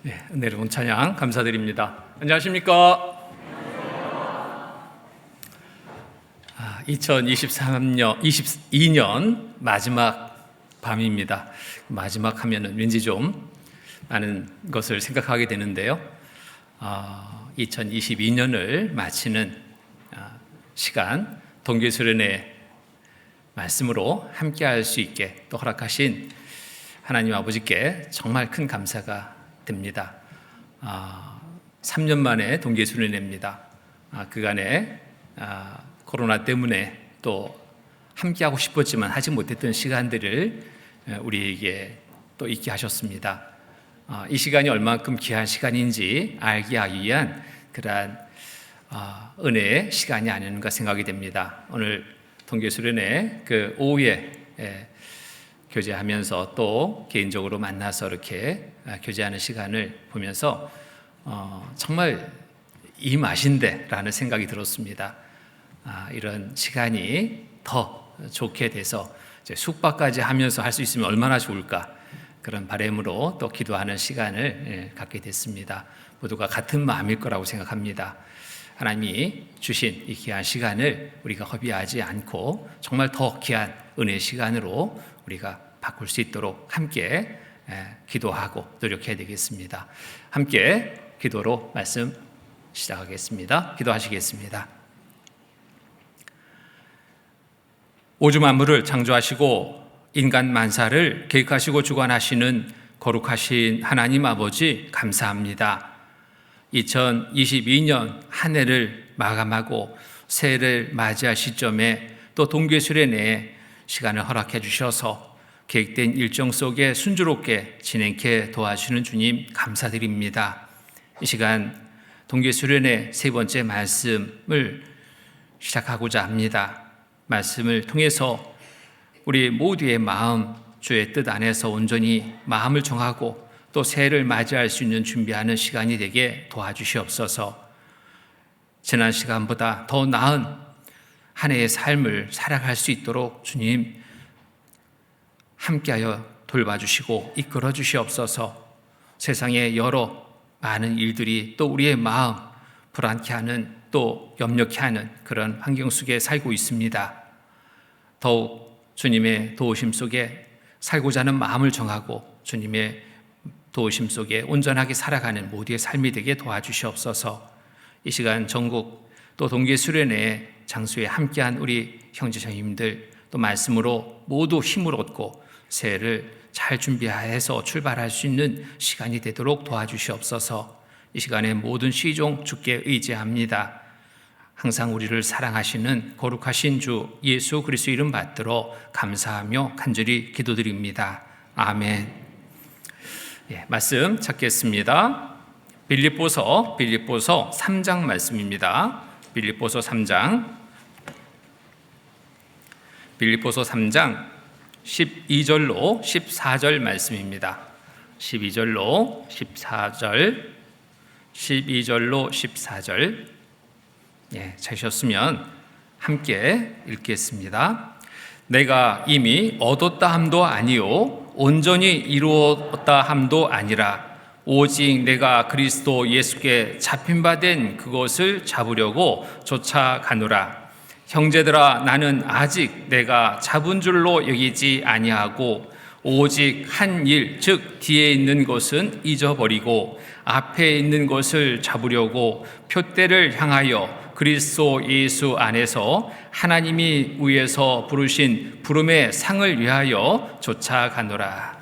네, 은혜로운 찬양 감사드립니다. 안녕하십니까? 2022년 마지막 밤입니다. 마지막 하면은 왠지 좀 많은 것을 생각하게 되는데요. 2022년을 마치는 시간, 동계수련의 말씀으로 함께할 수 있게 또 허락하신 하나님 아버지께 정말 큰 감사가 됩니다. 3년 만에 동계수련회입니다. 그간에 코로나 때문에 또 함께하고 싶었지만 하지 못했던 시간들을 우리에게 또 있게 하셨습니다. 이 시간이 얼만큼 귀한 시간인지 알게 하기 위한 그러한 은혜의 시간이 아닌가 생각이 됩니다. 오늘 동계수련회 그 오후에 교제하면서 또 개인적으로 만나서 이렇게 교제하는 시간을 보면서 정말 이 맛인데 라는 생각이 들었습니다. 이런 시간이 더 좋게 돼서 이제 숙박까지 하면서 할 수 있으면 얼마나 좋을까, 그런 바람으로 또 기도하는 시간을 갖게 됐습니다. 모두가 같은 마음일 거라고 생각합니다. 하나님이 주신 이 귀한 시간을 우리가 허비하지 않고 정말 더 귀한 은혜의 시간으로 우리가 바꿀 수 있도록 함께 기도하고 노력해야 되겠습니다. 함께 기도로 말씀 시작하겠습니다. 기도하시겠습니다. 우주 만물을 창조하시고 인간 만사를 계획하시고 주관하시는 거룩하신 하나님 아버지, 감사합니다. 2022년 한 해를 마감하고 새해를 맞이할 시점에 또 동계수련회 시간을 허락해 주셔서 계획된 일정 속에 순조롭게 진행해 도와주시는 주님 감사드립니다. 이 시간 동계수련회 세 번째 말씀을 시작하고자 합니다. 말씀을 통해서 우리 모두의 마음, 주의 뜻 안에서 온전히 마음을 정하고 또 새해를 맞이할 수 있는 준비하는 시간이 되게 도와주시옵소서. 지난 시간보다 더 나은 한 해의 삶을 살아갈 수 있도록 주님 함께하여 돌봐주시고 이끌어 주시옵소서. 세상에 여러 많은 일들이 또 우리의 마음 불안케 하는, 또 염려케 하는 그런 환경 속에 살고 있습니다. 더욱 주님의 도우심 속에 살고자 하는 마음을 정하고 주님의 도우심 속에 온전하게 살아가는 모두의 삶이 되게 도와주시옵소서. 이 시간 전국 또 동계수련회 장소에 함께한 우리 형제자매님들 또 말씀으로 모두 힘을 얻고 새해를 잘 준비해서 출발할 수 있는 시간이 되도록 도와주시옵소서. 이 시간에 모든 시종 주께 의지합니다. 항상 우리를 사랑하시는 거룩하신 주 예수 그리스도 이름 받들어 감사하며 간절히 기도드립니다. 아멘. 말씀 찾겠습니다. 빌립보서 3장 말씀입니다. 빌립보서 3장 12절로 14절 말씀입니다. 12절로 14절 찾으셨으면 함께 읽겠습니다. 내가 이미 얻었다 함도 아니요 온전히 이루었다 함도 아니라 오직 내가 그리스도 예수께 잡힌 바 된 그것을 잡으려고 쫓아가노라. 형제들아, 나는 아직 내가 잡은 줄로 여기지 아니하고 오직 한 일, 즉 뒤에 있는 것은 잊어버리고 앞에 있는 것을 잡으려고 표대를 향하여 그리스도 예수 안에서 하나님이 위에서 부르신 부름의 상을 위하여 쫓아가노라.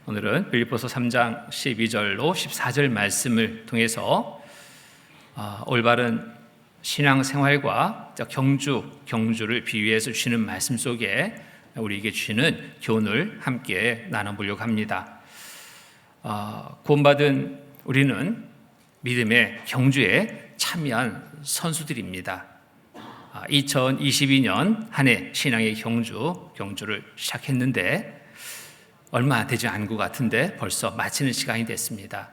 오늘은 빌립보서 3장 12절로 14절 말씀을 통해서 올바른 신앙생활과 경주를 비유해서 주시는 말씀 속에 우리에게 주시는 교훈을 함께 나눠보려고 합니다. 구원받은 우리는 믿음의 경주에 참여한 선수들입니다. 2022년 한 해 신앙의 경주를 시작했는데 얼마 되지 않은 것 같은데 벌써 마치는 시간이 됐습니다.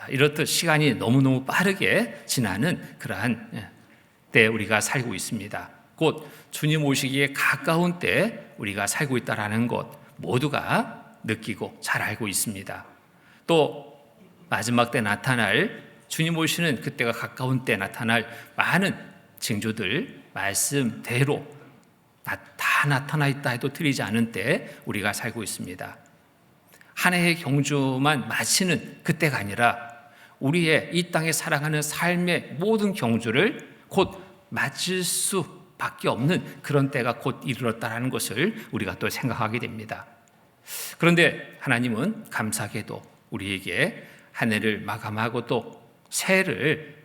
이렇듯 시간이 너무너무 빠르게 지나는 그러한 때 우리가 살고 있습니다. 곧 주님 오시기에 가까운 때 우리가 살고 있다는 것 모두가 느끼고 잘 알고 있습니다. 또 또 마지막 때 나타날 주님 오시는 그때가 가까운 때 나타날 많은 징조들 말씀대로 다 나타나 있다 해도 틀리지 않은 때 우리가 살고 있습니다. 한 해의 경주만 마치는 그때가 아니라 우리의 이 땅에 살아가는 삶의 모든 경주를 곧 마칠 수밖에 없는 그런 때가 곧 이르렀다는 것을 우리가 또 생각하게 됩니다. 그런데 하나님은 감사하게도 우리에게 한 해를 마감하고 또 새해를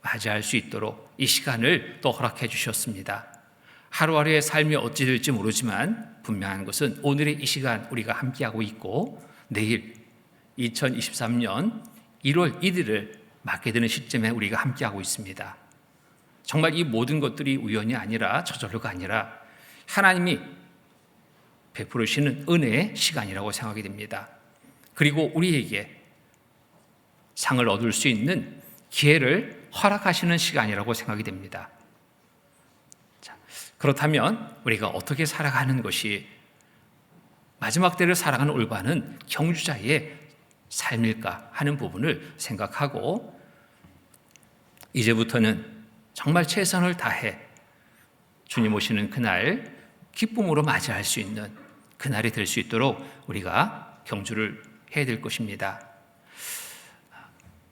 맞이할 수 있도록 이 시간을 또 허락해 주셨습니다. 하루하루의 삶이 어찌 될지 모르지만 분명한 것은 오늘의 이 시간 우리가 함께하고 있고 내일 2023년 1월 1일을 맞게 되는 시점에 우리가 함께하고 있습니다. 정말 이 모든 것들이 우연이 아니라 저절로가 아니라 하나님이 베풀으시는 은혜의 시간이라고 생각이 됩니다. 그리고 우리에게 상을 얻을 수 있는 기회를 허락하시는 시간이라고 생각이 됩니다. 그렇다면 우리가 어떻게 살아가는 것이 마지막 때를 살아가는 올바른 경주자의 삶일까 하는 부분을 생각하고 이제부터는 정말 최선을 다해 주님 오시는 그날 기쁨으로 맞이할 수 있는 그날이 될 수 있도록 우리가 경주를 해야 될 것입니다.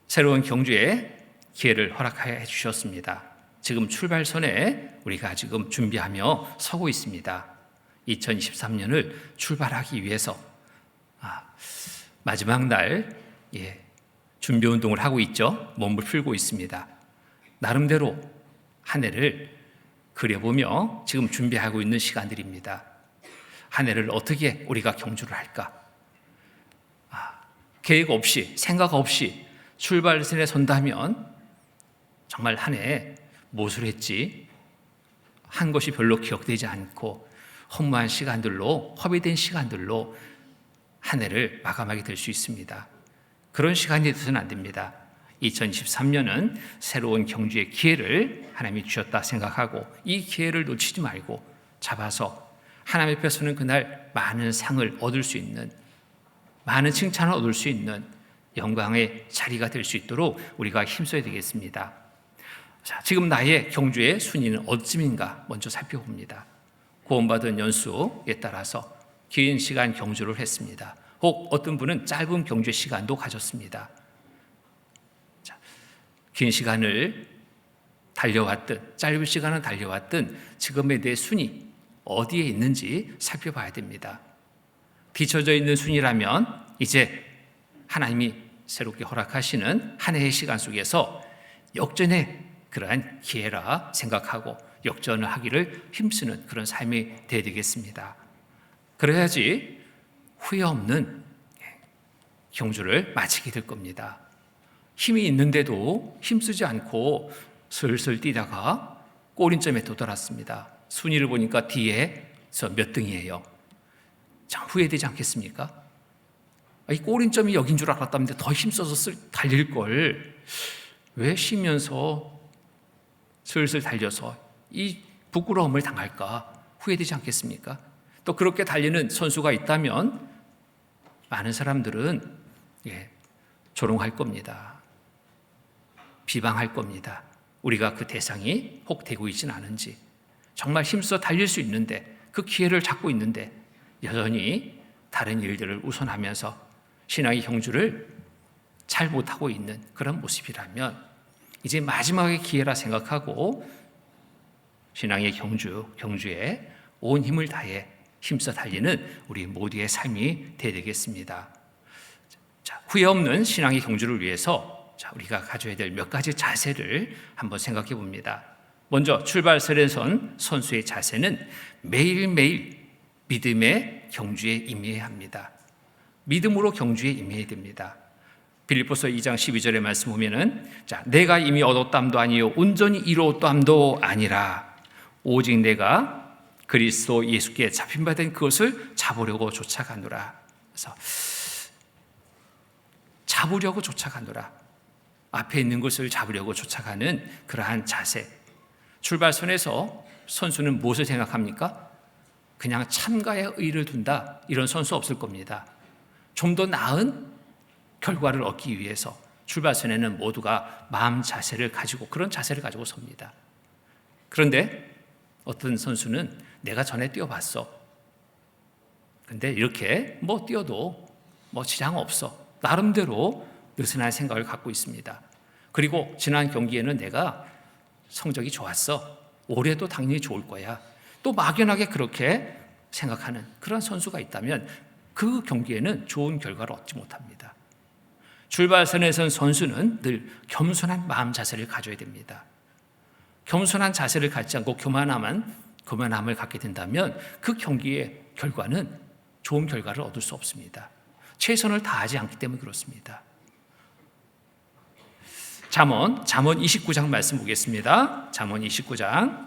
새로운 경주의 기회를 허락해 주셨습니다. 지금 출발선에 우리가 지금 준비하며 서고 있습니다. 2023년을 출발하기 위해서 마지막 날 준비 운동을 하고 있죠. 몸을 풀고 있습니다. 나름대로 한 해를 그려보며 지금 준비하고 있는 시간들입니다. 한 해를 어떻게 우리가 경주를 할까? 계획 없이 생각 없이 출발선에 선다면 정말 한 해 무엇을 했지? 한 것이 별로 기억되지 않고 허무한 시간들로 허비된 시간들로 한 해를 마감하게 될 수 있습니다. 그런 시간이 되서는 안 됩니다. 2023년은 새로운 경주의 기회를 하나님이 주셨다 생각하고 이 기회를 놓치지 말고 잡아서 하나님 앞에서는 그날 많은 상을 얻을 수 있는 많은 칭찬을 얻을 수 있는 영광의 자리가 될 수 있도록 우리가 힘써야 되겠습니다. 자, 지금 나의 경주의 순위는 어쯤인가 먼저 살펴봅니다. 구원받은 연수에 따라서 긴 시간 경주를 했습니다. 혹 어떤 분은 짧은 경주의 시간도 가졌습니다. 자, 긴 시간을 달려왔든 짧은 시간을 달려왔든 지금의 내 순위 어디에 있는지 살펴봐야 됩니다. 뒤쳐져 있는 순위라면 이제 하나님이 새롭게 허락하시는 한 해의 시간 속에서 역전의 그러한 기회라 생각하고 역전을 하기를 힘쓰는 그런 삶이 되어야 되겠습니다. 그래야지 후회 없는 경주를 마치게 될 겁니다. 힘이 있는데도 힘쓰지 않고 슬슬 뛰다가 꼬린점에 도달했습니다. 순위를 보니까 뒤에서 몇 등이에요. 참 후회되지 않겠습니까? 이 꼬린점이 여긴 줄 알았다는데 더 힘써서 달릴 걸 왜 쉬면서 슬슬 달려서 이 부끄러움을 당할까 후회되지 않겠습니까? 또 그렇게 달리는 선수가 있다면 많은 사람들은 조롱할 겁니다. 비방할 겁니다. 우리가 그 대상이 혹 되고 있지는 않은지 정말 힘써 달릴 수 있는데 그 기회를 잡고 있는데 여전히 다른 일들을 우선하면서 신앙의 경주를 잘 못하고 있는 그런 모습이라면 이제 마지막의 기회라 생각하고 신앙의 경주에 온 힘을 다해 힘써 달리는 우리 모두의 삶이 되겠습니다. 자, 후회 없는 신앙의 경주를 위해서 우리가 가져야 될 몇 가지 자세를 한번 생각해 봅니다. 먼저 출발선에 선 선수의 자세는 매일매일 믿음의 경주에 임해야 합니다. 믿음으로 경주에 임해야 됩니다. 빌립보서 2장 12절의 말씀 보면은 내가 이미 얻었담도 아니요 온전히 이루었담도 아니라 오직 내가 그리스도 예수께 잡힌 바 된 그것을 잡으려고 쫓아가노라. 그래서 잡으려고 쫓아가노라. 앞에 있는 것을 잡으려고 쫓아가는 그러한 자세. 출발선에서 선수는 무엇을 생각합니까? 그냥 참가의 의의를 둔다 이런 선수 없을 겁니다. 좀 더 나은 결과를 얻기 위해서 출발선에는 모두가 마음 자세를 가지고 그런 자세를 가지고 섭니다. 그런데 어떤 선수는 내가 전에 뛰어봤어. 근데 이렇게 뛰어도 지장 없어. 나름대로 느슨한 생각을 갖고 있습니다. 그리고 지난 경기에는 내가 성적이 좋았어. 올해도 당연히 좋을 거야. 또 막연하게 그렇게 생각하는 그런 선수가 있다면 그 경기에는 좋은 결과를 얻지 못합니다. 출발선에 선 선수는 늘 겸손한 마음 자세를 가져야 됩니다. 겸손한 자세를 갖지 않고 교만함을 갖게 된다면 그 경기의 결과는 좋은 결과를 얻을 수 없습니다. 최선을 다하지 않기 때문에 그렇습니다. 잠언 29장 말씀 보겠습니다. 잠언 29장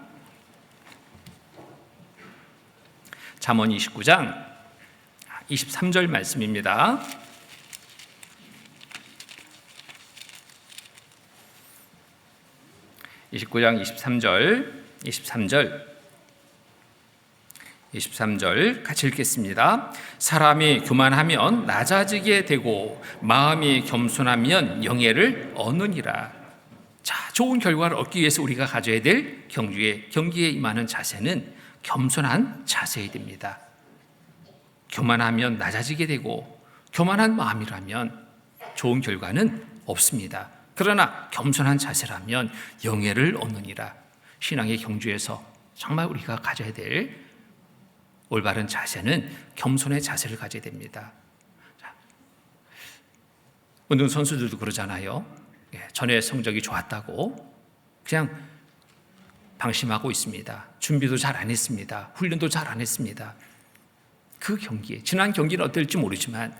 23절 말씀입니다. (29장 23절) 같이 읽겠습니다. 사람이 교만하면 낮아지게 되고 마음이 겸손하면 영예를 얻느니라. 자, 좋은 결과를 얻기 위해서 우리가 가져야 될 경기에 임하는 자세는 겸손한 자세여야 됩니다. 교만하면 낮아지게 되고 교만한 마음이라면 좋은 결과는 없습니다. 그러나 겸손한 자세라면 영예를 얻느니라. 신앙의 경주에서 정말 우리가 가져야 될 올바른 자세는 겸손의 자세를 가져야 됩니다. 운동선수들도 그러잖아요. 전에 성적이 좋았다고 그냥 방심하고 있습니다. 준비도 잘 안 했습니다. 훈련도 잘 안 했습니다. 그 경기에, 지난 경기는 어떨지 모르지만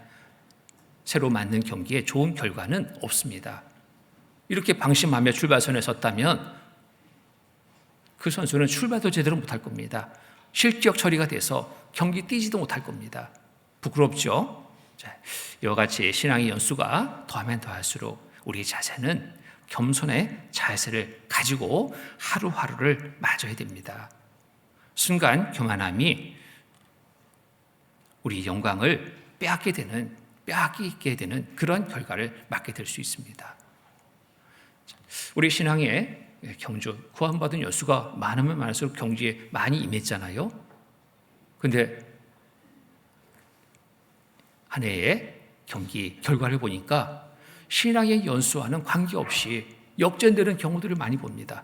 새로 맞는 경기에 좋은 결과는 없습니다. 이렇게 방심하며 출발선에 섰다면 그 선수는 출발도 제대로 못할 겁니다. 실격 처리가 돼서 경기 뛰지도 못할 겁니다. 부끄럽죠? 자, 이와 같이 신앙의 연수가 더하면 더할수록 우리의 자세는 겸손의 자세를 가지고 하루하루를 맞아야 됩니다. 순간 교만함이 우리 영광을 빼앗기게 되는 그런 결과를 맞게 될 수 있습니다. 우리 신앙의 경주, 구원받은 여수가 많으면 많을수록 경주에 많이 임했잖아요. 근데 한 해의 경기 결과를 보니까 신앙의 연수와는 관계없이 역전되는 경우들을 많이 봅니다.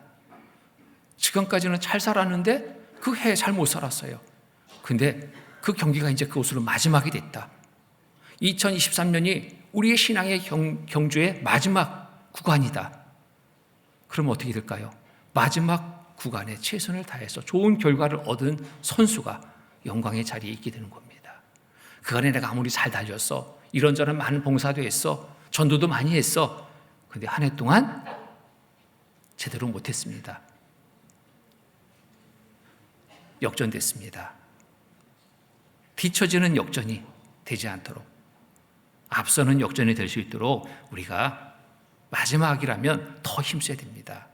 지금까지는 잘 살았는데 그 해에 잘 못 살았어요. 근데 그 경기가 이제 그것으로 마지막이 됐다. 2023년이 우리의 신앙의 경주의 마지막 구간이다. 그럼 어떻게 될까요? 마지막 구간에 최선을 다해서 좋은 결과를 얻은 선수가 영광의 자리에 있게 되는 겁니다. 그간에 내가 아무리 잘 달렸어, 이런저런 많은 봉사도 했어, 전도도 많이 했어, 근데 한 해 동안 제대로 못했습니다. 역전됐습니다. 뒤처지는 역전이 되지 않도록, 앞서는 역전이 될 수 있도록 우리가 마지막이라면 더 힘써야 됩니다.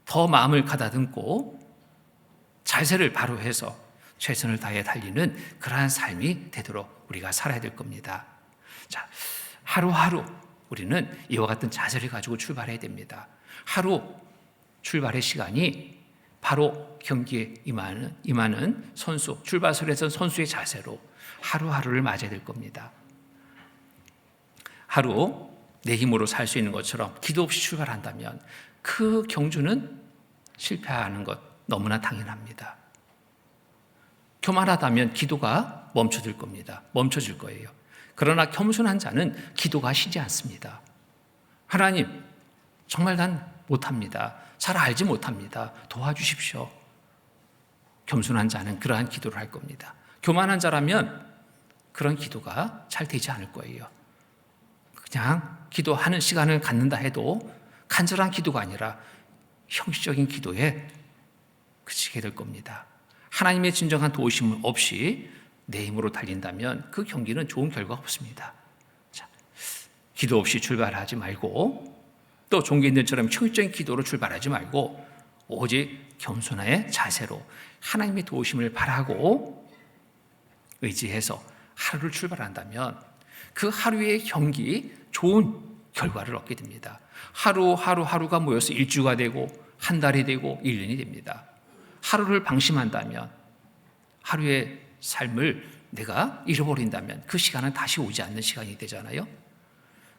더 마음을 가다듬고 자세를 바로 해서 최선을 다해 달리는 그러한 삶이 되도록 우리가 살아야 될 겁니다. 자, 하루하루 우리는 이와 같은 자세를 가지고 출발해야 됩니다. 하루 출발의 시간이 바로 경기에 임하는 선수, 출발선에서 선수의 자세로 하루하루를 맞아야 될 겁니다. 하루 내 힘으로 살 수 있는 것처럼 기도 없이 출발한다면 그 경주는 실패하는 것 너무나 당연합니다. 교만하다면 기도가 멈춰질 겁니다. 멈춰질 거예요. 그러나 겸손한 자는 기도가 쉬지 않습니다. 하나님, 정말 난 못합니다. 잘 알지 못합니다. 도와주십시오. 겸손한 자는 그러한 기도를 할 겁니다. 교만한 자라면 그런 기도가 잘 되지 않을 거예요. 그냥 기도하는 시간을 갖는다 해도 간절한 기도가 아니라 형식적인 기도에 그치게 될 겁니다. 하나님의 진정한 도우심 없이 내 힘으로 달린다면 그 경기는 좋은 결과 없습니다. 자, 기도 없이 출발하지 말고 또 종교인들처럼 형식적인 기도로 출발하지 말고 오직 겸손의 자세로 하나님의 도우심을 바라고 의지해서 하루를 출발한다면 그 하루의 경기 좋은 결과를 얻게 됩니다. 하루가 모여서 일주가 되고 한 달이 되고 1년이 됩니다. 하루를 방심한다면, 하루의 삶을 내가 잃어버린다면 그 시간은 다시 오지 않는 시간이 되잖아요.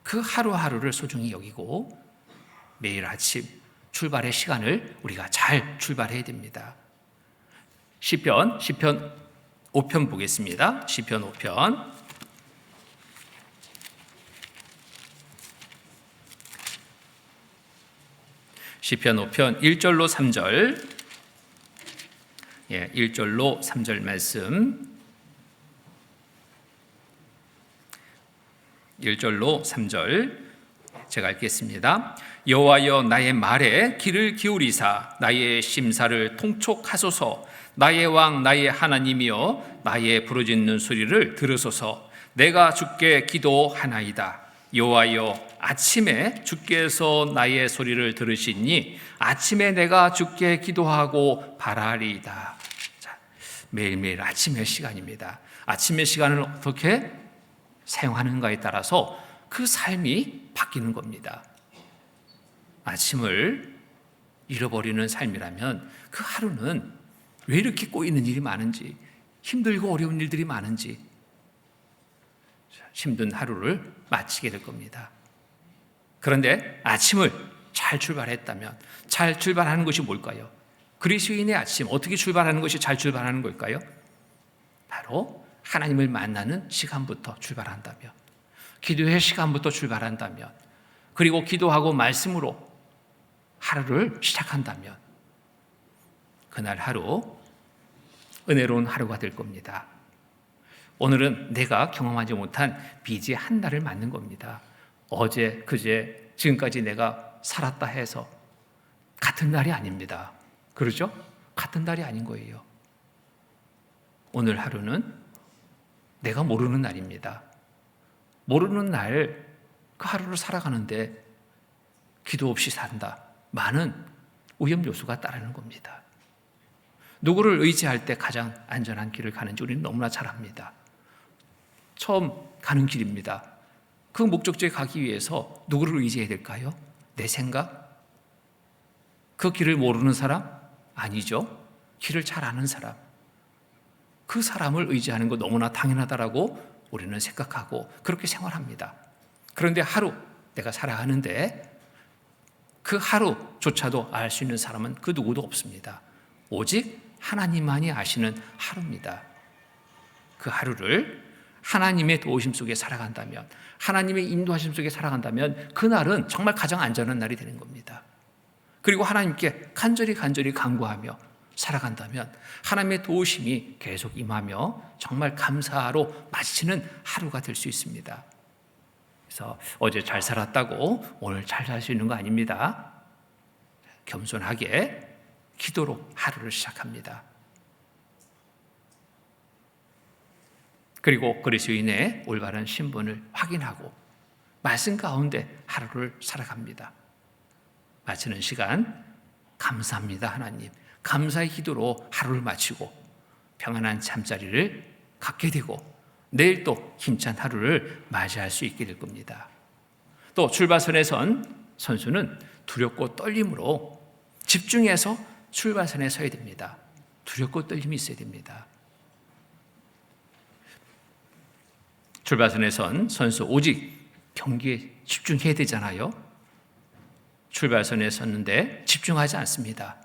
그 하루하루를 소중히 여기고 매일 아침 출발의 시간을 우리가 잘 출발해야 됩니다. 시편 5편 보겠습니다. 시편 5편. 시편 5편 1절로 3절. 1절로 3절 말씀. 1절로 3절 제가 읽겠습니다. 여호와여 나의 말에 귀를 기울이사 나의 심사를 통촉하소서. 나의 왕 나의 하나님이여 나의 부르짖는 소리를 들으소서. 내가 주께 기도하나이다. 여호와여 아침에 주께서 나의 소리를 들으시니 아침에 내가 주께 기도하고 바라리이다. 자, 매일매일 아침의 시간입니다. 아침의 시간을 어떻게 사용하는가에 따라서 그 삶이 바뀌는 겁니다. 아침을 잃어버리는 삶이라면 그 하루는 왜 이렇게 꼬이는 일이 많은지, 힘들고 어려운 일들이 많은지 힘든 하루를 마치게 될 겁니다. 그런데 아침을 잘 출발했다면, 잘 출발하는 것이 뭘까요? 그리스도인의 아침 어떻게 출발하는 것이 잘 출발하는 걸까요? 바로 하나님을 만나는 시간부터 출발한다면, 기도의 시간부터 출발한다면, 그리고 기도하고 말씀으로 하루를 시작한다면 그날 하루 은혜로운 하루가 될 겁니다. 오늘은 내가 경험하지 못한 빚이 한 달을 맞는 겁니다. 어제, 그제, 지금까지 내가 살았다 해서 같은 날이 아닙니다. 그렇죠? 같은 날이 아닌 거예요. 오늘 하루는 내가 모르는 날입니다. 모르는 날, 그 하루를 살아가는데 기도 없이 산다. 많은 오염 요소가 따르는 겁니다. 누구를 의지할 때 가장 안전한 길을 가는지 우리는 너무나 잘 압니다. 처음 가는 길입니다. 그 목적지에 가기 위해서 누구를 의지해야 될까요? 내 생각? 그 길을 모르는 사람? 아니죠. 길을 잘 아는 사람. 그 사람을 의지하는 거 너무나 당연하다라고 우리는 생각하고 그렇게 생활합니다. 그런데 하루 내가 살아가는데 그 하루조차도 알 수 있는 사람은 그 누구도 없습니다. 오직 하나님만이 아시는 하루입니다. 그 하루를 하나님의 도우심 속에 살아간다면, 하나님의 인도하심 속에 살아간다면 그날은 정말 가장 안전한 날이 되는 겁니다. 그리고 하나님께 간절히 간구하며 살아간다면 하나님의 도우심이 계속 임하며 정말 감사로 마치는 하루가 될 수 있습니다. 그래서 어제 잘 살았다고 오늘 잘 살 수 있는 거 아닙니다. 겸손하게 기도로 하루를 시작합니다. 그리고 그리스도인의 올바른 신분을 확인하고 말씀 가운데 하루를 살아갑니다. 마치는 시간 감사합니다 하나님. 감사의 기도로 하루를 마치고 평안한 잠자리를 갖게 되고 내일 또 힘찬 하루를 맞이할 수 있게 될 겁니다. 또 출발선에 선 선수는 두렵고 떨림으로 집중해서 출발선에 서야 됩니다. 두렵고 떨림이 있어야 됩니다. 출발선에 선 선수 오직 경기에 집중해야 되잖아요. 출발선에 섰는데 집중하지 않습니다.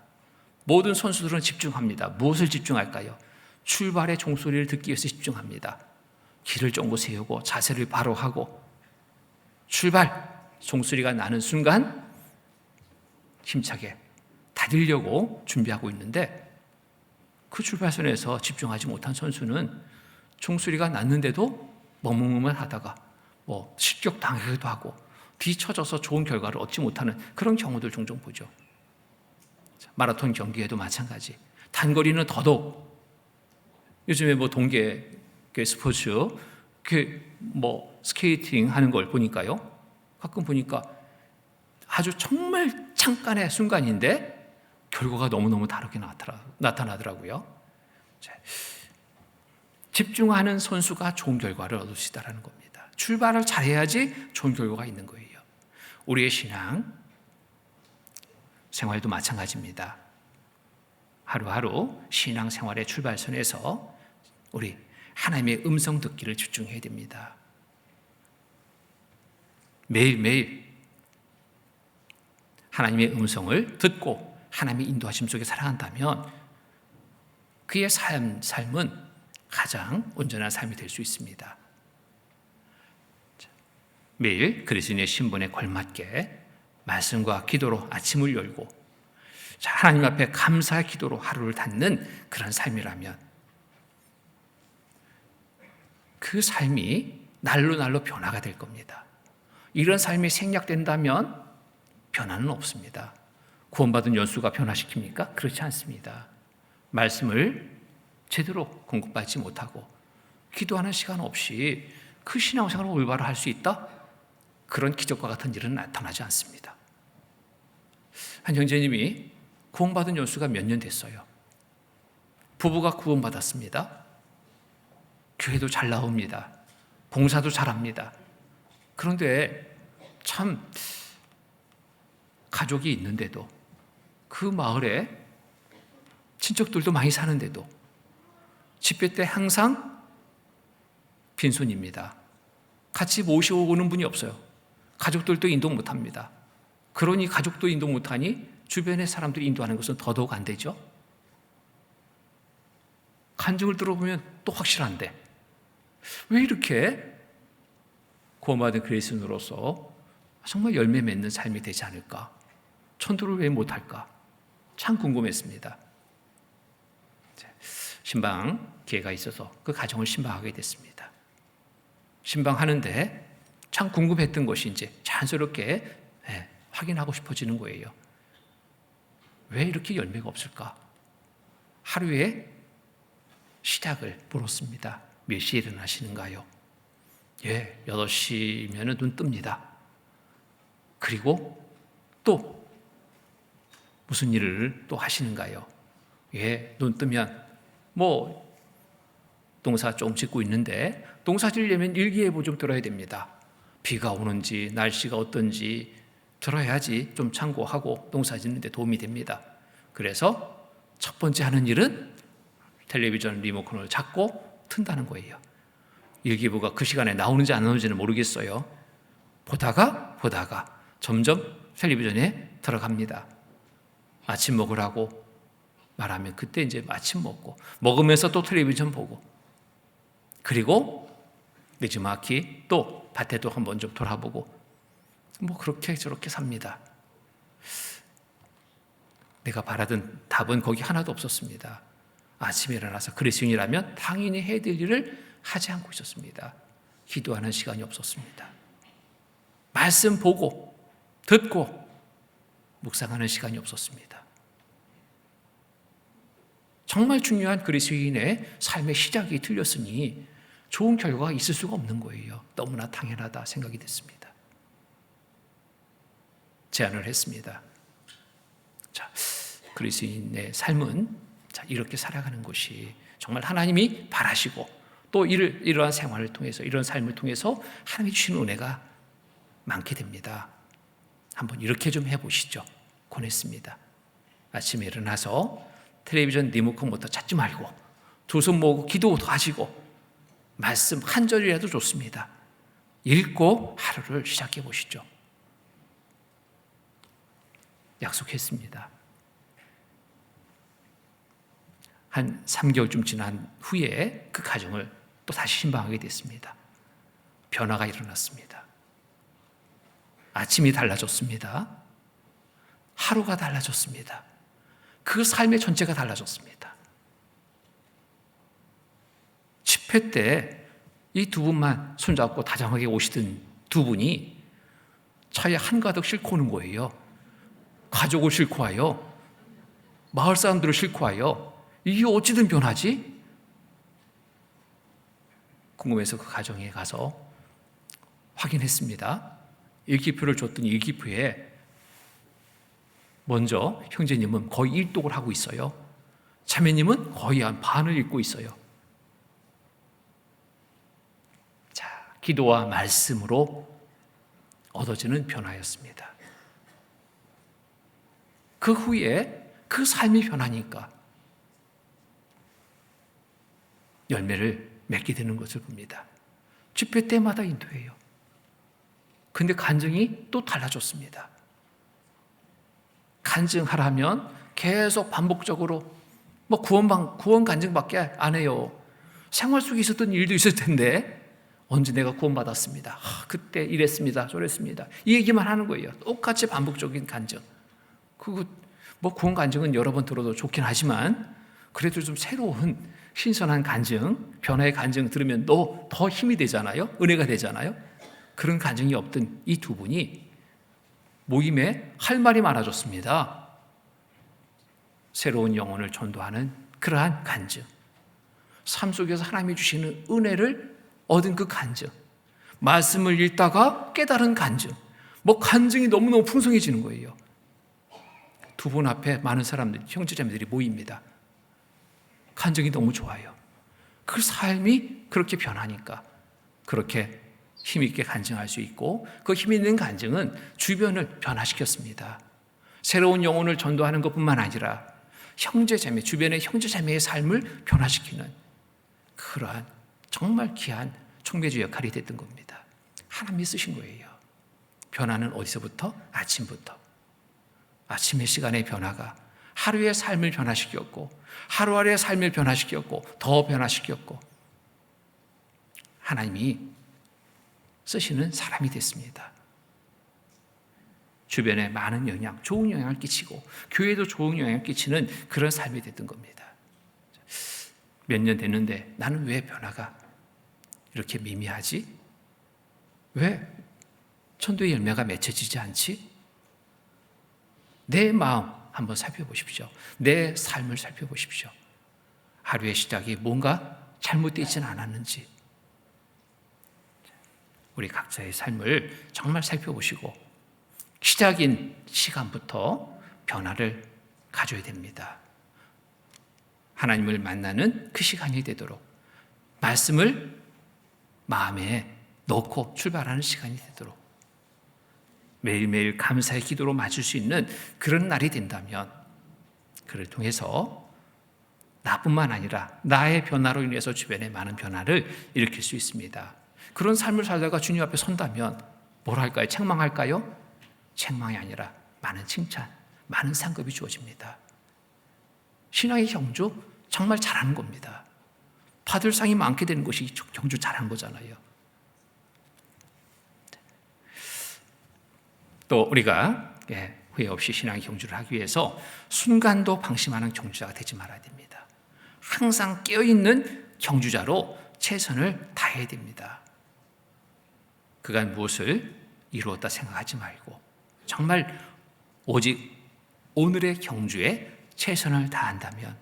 모든 선수들은 집중합니다. 무엇을 집중할까요? 출발의 종소리를 듣기 위해서 집중합니다. 길을 쫑고 세우고 자세를 바로 하고 출발! 종소리가 나는 순간 힘차게 달리려고 준비하고 있는데 그 출발선에서 집중하지 못한 선수는 종소리가 났는데도 머뭇머뭇하다가 실격당하기도 하고 뒤처져서 좋은 결과를 얻지 못하는 그런 경우들 종종 보죠. 마라톤 경기에도 마찬가지. 단거리는 더더욱 요즘에 동계 스포츠 스케이팅 하는 걸 보니까요. 가끔 보니까 아주 정말 잠깐의 순간인데 결과가 너무너무 다르게 나타나더라고요. 집중하는 선수가 좋은 결과를 얻을 수 있다는 겁니다. 출발을 잘해야지 좋은 결과가 있는 거예요. 우리의 신앙 생활도 마찬가지입니다. 하루하루 신앙 생활의 출발선에서 우리 하나님의 음성 듣기를 집중해야 됩니다. 매일매일 하나님의 음성을 듣고 하나님의 인도하심 속에 살아간다면 그의 삶은 가장 온전한 삶이 될 수 있습니다. 매일 그리스도인의 신분에 걸맞게 말씀과 기도로 아침을 열고 하나님 앞에 감사의 기도로 하루를 닫는 그런 삶이라면 그 삶이 날로 날로 변화가 될 겁니다. 이런 삶이 생략된다면 변화는 없습니다. 구원받은 연수가 변화시킵니까? 그렇지 않습니다. 말씀을 제대로 공급받지 못하고 기도하는 시간 없이 그 신앙생활을 올바로 할 수 있다? 그런 기적과 같은 일은 나타나지 않습니다. 한 형제님이 구원받은 연수가 몇 년 됐어요. 부부가 구원받았습니다. 교회도 잘 나옵니다. 봉사도 잘합니다. 그런데 참 가족이 있는데도 그 마을에 친척들도 많이 사는데도 집회 때 항상 빈손입니다. 같이 모시고 오는 분이 없어요. 가족들도 인도 못합니다. 그러니 가족도 인도 못하니 주변의 사람들이 인도하는 것은 더더욱 안 되죠. 간증을 들어보면 또 확실한데 왜 이렇게 구원받은 그리스도인으로서 정말 열매 맺는 삶이 되지 않을까? 천도를 왜 못할까? 참 궁금했습니다. 신방 기회가 있어서 그 가정을 신방하게 됐습니다. 신방하는데 참 궁금했던 것이 이제 자연스럽게 확인하고 싶어지는 거예요. 왜 이렇게 열매가 없을까? 하루에 시작을 물었습니다. 몇 시에 일어나시는가요? 8시면 눈 뜹니다. 그리고 또 무슨 일을 또 하시는가요? 눈 뜨면 농사 좀 짓고 있는데 농사 지으려면 일기예보 좀 들어야 됩니다. 비가 오는지 날씨가 어떤지 들어야지 좀 참고하고 농사 짓는 데 도움이 됩니다. 그래서 첫 번째 하는 일은 텔레비전 리모컨을 잡고 튼다는 거예요. 일기예보가 그 시간에 나오는지 안 나오는지는 모르겠어요. 보다가 점점 텔레비전에 들어갑니다. 아침 먹으라고 말하면 그때 이제 아침 먹으면서 또 텔레비전 보고 그리고 늦지막히 또 밭에도 한번 좀 돌아보고 그렇게 저렇게 삽니다. 내가 바라던 답은 거기 하나도 없었습니다. 아침에 일어나서 그리스도인이라면 당연히 해야 될 일을 하지 않고 있었습니다. 기도하는 시간이 없었습니다. 말씀 보고 듣고 묵상하는 시간이 없었습니다. 정말 중요한 그리스도인의 삶의 시작이 틀렸으니 좋은 결과가 있을 수가 없는 거예요. 너무나 당연하다 생각이 됐습니다. 제안을 했습니다. 그리스도인의 삶은 이렇게 살아가는 것이 정말 하나님이 바라시고 또 이러한 생활을 통해서 이런 삶을 통해서 하나님이 주시는 은혜가 많게 됩니다. 한번 이렇게 좀 해보시죠. 권했습니다. 아침에 일어나서 텔레비전 리모컨부터 찾지 말고 두 손 모으고 기도도 하시고 말씀 한 절이라도 좋습니다. 읽고 하루를 시작해 보시죠. 약속했습니다. 한 3개월쯤 지난 후에 그 가정을 또 다시 신방하게 됐습니다. 변화가 일어났습니다. 아침이 달라졌습니다. 하루가 달라졌습니다. 그 삶의 전체가 달라졌습니다. 집회 때 이 두 분만 손잡고 다정하게 오시던 두 분이 차에 한가득 싣고 오는 거예요. 가족을 싣고 와요. 마을 사람들을 싣고 와요. 이게 어찌든 변하지? 궁금해서 그 가정에 가서 확인했습니다. 일기표를 줬더니 일기표에 먼저 형제님은 거의 일독을 하고 있어요. 자매님은 거의 한 반을 읽고 있어요. 기도와 말씀으로 얻어지는 변화였습니다. 그 후에 그 삶이 변하니까 열매를 맺게 되는 것을 봅니다. 집회 때마다 인도해요. 근데 간증이 또 달라졌습니다. 간증하라면 계속 반복적으로 구원 간증밖에 안 해요. 생활 속에 있었던 일도 있을 텐데 언제 내가 구원받았습니다. 그때 이랬습니다. 저랬습니다. 이 얘기만 하는 거예요. 똑같이 반복적인 간증. 구원 간증은 여러 번 들어도 좋긴 하지만 그래도 좀 새로운 신선한 간증, 변화의 간증 들으면 더 힘이 되잖아요. 은혜가 되잖아요. 그런 간증이 없던 이 두 분이 모임에 할 말이 많아졌습니다. 새로운 영혼을 전도하는 그러한 간증, 삶 속에서 하나님이 주시는 은혜를 얻은 그 간증, 말씀을 읽다가 깨달은 간증, 간증이 너무너무 풍성해지는 거예요. 두 분 앞에 많은 사람들, 형제자매들이 모입니다. 간증이 너무 좋아요. 그 삶이 그렇게 변하니까 그렇게 힘있게 간증할 수 있고, 그 힘있는 간증은 주변을 변화시켰습니다. 새로운 영혼을 전도하는 것뿐만 아니라 형제자매, 주변의 형제자매의 삶을 변화시키는 그러한 정말 귀한 촉매주 역할이 됐던 겁니다. 하나님이 쓰신 거예요. 변화는 어디서부터? 아침부터. 아침의 시간의 변화가 하루의 삶을 변화시켰고, 하루하루의 삶을 변화시켰고, 더 변화시켰고, 하나님이 쓰시는 사람이 됐습니다. 주변에 많은 영향, 좋은 영향을 끼치고 교회에도 좋은 영향을 끼치는 그런 삶이 됐던 겁니다. 몇 년 됐는데 나는 왜 변화가 이렇게 미미하지? 왜 전도의 열매가 맺혀지지 않지? 내 마음 한번 살펴보십시오. 내 삶을 살펴보십시오. 하루의 시작이 뭔가 잘못되지는 않았는지 우리 각자의 삶을 정말 살펴보시고 시작인 시간부터 변화를 가져야 됩니다. 하나님을 만나는 그 시간이 되도록 말씀을 마음에 넣고 출발하는 시간이 되도록 매일매일 감사의 기도로 맞을 수 있는 그런 날이 된다면 그를 통해서 나뿐만 아니라 나의 변화로 인해서 주변에 많은 변화를 일으킬 수 있습니다. 그런 삶을 살다가 주님 앞에 선다면 뭘 할까요? 책망할까요? 책망이 아니라 많은 칭찬, 많은 상급이 주어집니다. 신앙의 경주 정말 잘하는 겁니다. 받을 상이 많게 되는 것이 경주 잘한 거잖아요. 또 우리가 후회 없이 신앙의 경주를 하기 위해서 순간도 방심하는 경주자가 되지 말아야 됩니다. 항상 깨어있는 경주자로 최선을 다해야 됩니다. 그간 무엇을 이루었다 생각하지 말고 정말 오직 오늘의 경주에 최선을 다한다면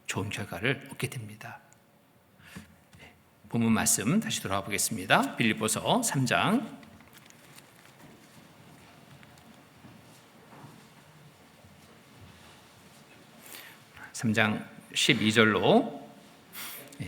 좋은 결과를 얻게 됩니다. 본문 말씀 다시 돌아와 보겠습니다. 빌립보서 3장 12절로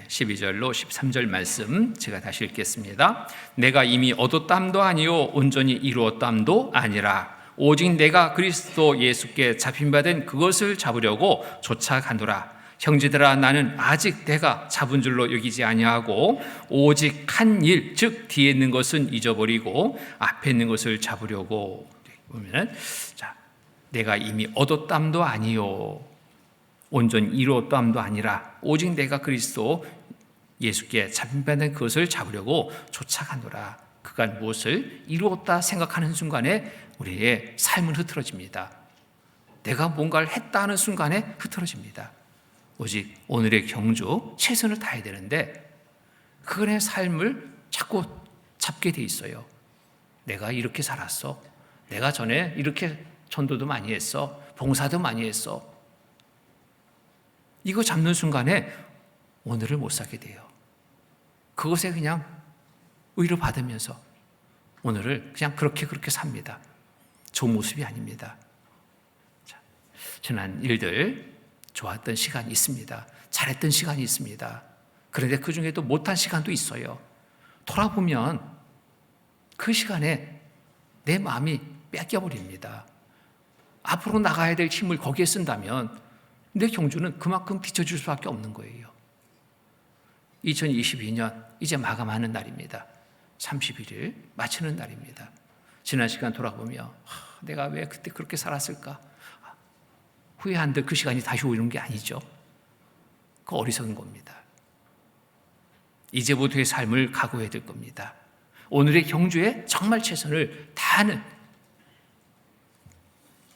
13절 말씀 제가 다시 읽겠습니다. 내가 이미 얻었담도 아니요 온전히 이루었담도 아니라 오직 내가 그리스도 예수께 잡힌바된 그것을 잡으려고 쫓아가노라. 형제들아 나는 아직 내가 잡은 줄로 여기지 아니하고 오직 한 일 즉 뒤에 있는 것은 잊어버리고 앞에 있는 것을 잡으려고 보면은 내가 이미 얻었담도 아니요 온전히 이루었담도 아니라 오직 내가 그리스도 예수께 잡힌바된 그것을 잡으려고 쫓아가노라. 그간 무엇을 이루었다 생각하는 순간에 우리의 삶은 흐트러집니다. 내가 뭔가를 했다 하는 순간에 흐트러집니다. 오직 오늘의 경주 최선을 다해야 되는데 그간의 삶을 자꾸 잡게 돼 있어요. 내가 이렇게 살았어. 내가 전에 이렇게 전도도 많이 했어. 봉사도 많이 했어. 이거 잡는 순간에 오늘을 못 살게 돼요. 그것에 그냥 의를 받으면서 오늘을 그냥 그렇게 삽니다. 좋은 모습이 아닙니다. 지난 일들 좋았던 시간이 있습니다. 잘했던 시간이 있습니다. 그런데 그 중에도 못한 시간도 있어요. 돌아보면 그 시간에 내 마음이 뺏겨버립니다. 앞으로 나가야 될 힘을 거기에 쓴다면 내 경주는 그만큼 뒤처질 수밖에 없는 거예요. 2022년 이제 마감하는 날입니다. 31일 마치는 날입니다. 지난 시간 돌아보며 내가 왜 그때 그렇게 살았을까? 후회한들 그 시간이 다시 오는 게 아니죠. 그 어리석은 겁니다. 이제부터의 삶을 각오해야 될 겁니다. 오늘의 경주에 정말 최선을 다하는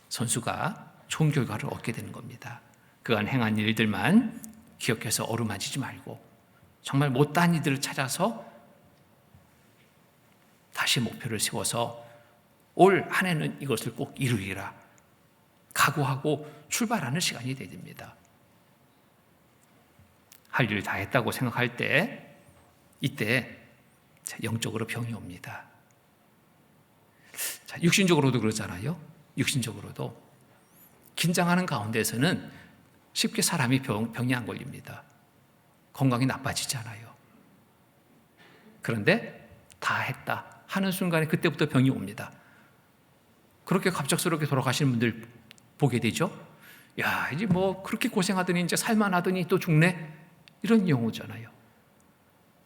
선수가 좋은 결과를 얻게 되는 겁니다. 그간 행한 일들만 기억해서 어루만지지 말고 정말 못다한 이들을 찾아서 다시 목표를 세워서 올 한 해는 이것을 꼭 이루리라 각오하고 출발하는 시간이 되어야 됩니다. 할 일 다 했다고 생각할 때 이때 영적으로 병이 옵니다. 자, 육신적으로도 그렇잖아요. 육신적으로도 긴장하는 가운데서는 쉽게 사람이 병이 안 걸립니다. 건강이 나빠지잖아요. 그런데 다 했다 하는 순간에 그때부터 병이 옵니다. 그렇게 갑작스럽게 돌아가시는 분들 보게 되죠. 야, 이제 뭐 그렇게 고생하더니 이제 살만하더니 또 죽네? 이런 경우잖아요.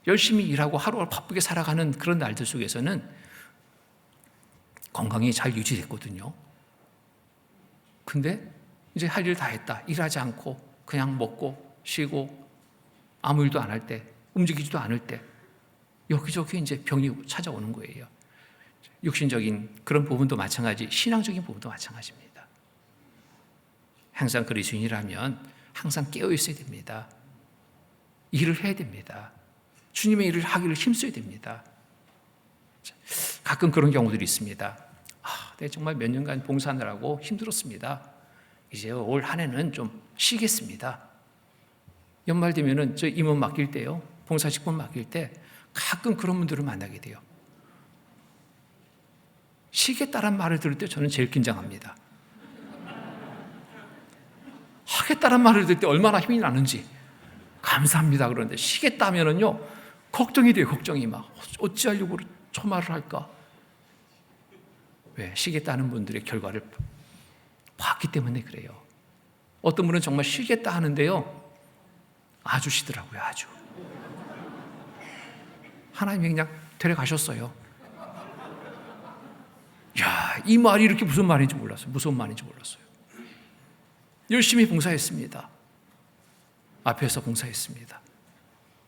열심히 일하고 하루를 바쁘게 살아가는 그런 날들 속에서는 건강이 잘 유지됐거든요. 근데 이제 할 일 다 했다. 일하지 않고 그냥 먹고 쉬고 아무 일도 안 할 때, 움직이지도 않을 때 여기저기 이제 병이 찾아오는 거예요. 육신적인 그런 부분도 마찬가지, 신앙적인 부분도 마찬가지입니다. 항상 그리스도인이라면 항상 깨어 있어야 됩니다. 일을 해야 됩니다. 주님의 일을 하기를 힘써야 됩니다. 가끔 그런 경우들이 있습니다. 내가 정말 몇 년간 봉사하느라고 힘들었습니다. 이제 올 한 해는 좀 쉬겠습니다. 연말 되면은 저 임원 맡길 때요, 봉사직분 맡길 때 가끔 그런 분들을 만나게 돼요. 쉬겠다란 말을 들을 때 저는 제일 긴장합니다. 하겠다란 말을 들을 때 얼마나 힘이 나는지 감사합니다. 그런데 쉬겠다면은요 걱정이 돼요. 걱정이 막 어찌하려고 저 말을 할까? 왜? 쉬겠다는 분들의 결과를 봤기 때문에 그래요. 어떤 분은 정말 쉬겠다 하는데요 아주 쉬더라고요. 아주 하나님이 그냥 데려가셨어요. 야, 이 말이 이렇게 무슨 말인지 몰랐어요. 무서운 말인지 몰랐어요. 열심히 봉사했습니다. 앞에서 봉사했습니다.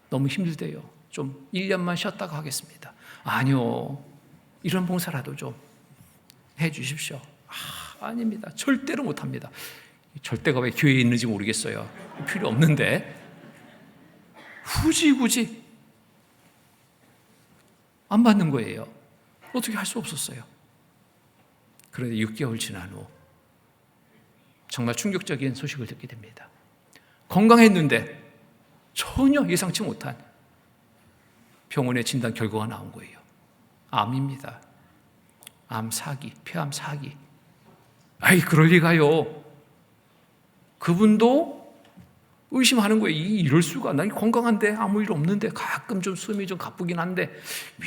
너무 힘들대요. 좀 1년만 쉬었다가 하겠습니다. 아니요, 이런 봉사라도 좀 해주십시오. 아닙니다. 절대로 못합니다. 절대가 왜 교회에 있는지 모르겠어요. 필요 없는데 굳이 안 받는 거예요. 어떻게 할 수 없었어요. 그런데 6개월 지난 후 정말 충격적인 소식을 듣게 됩니다. 건강했는데 전혀 예상치 못한 병원의 진단 결과가 나온 거예요. 암입니다. 암 4기, 폐암 4기. 아이, 그럴 리가요. 그분도 의심하는 거예요. 이럴 수가. 난 건강한데 아무 일 없는데 가끔 좀 숨이 좀 가쁘긴 한데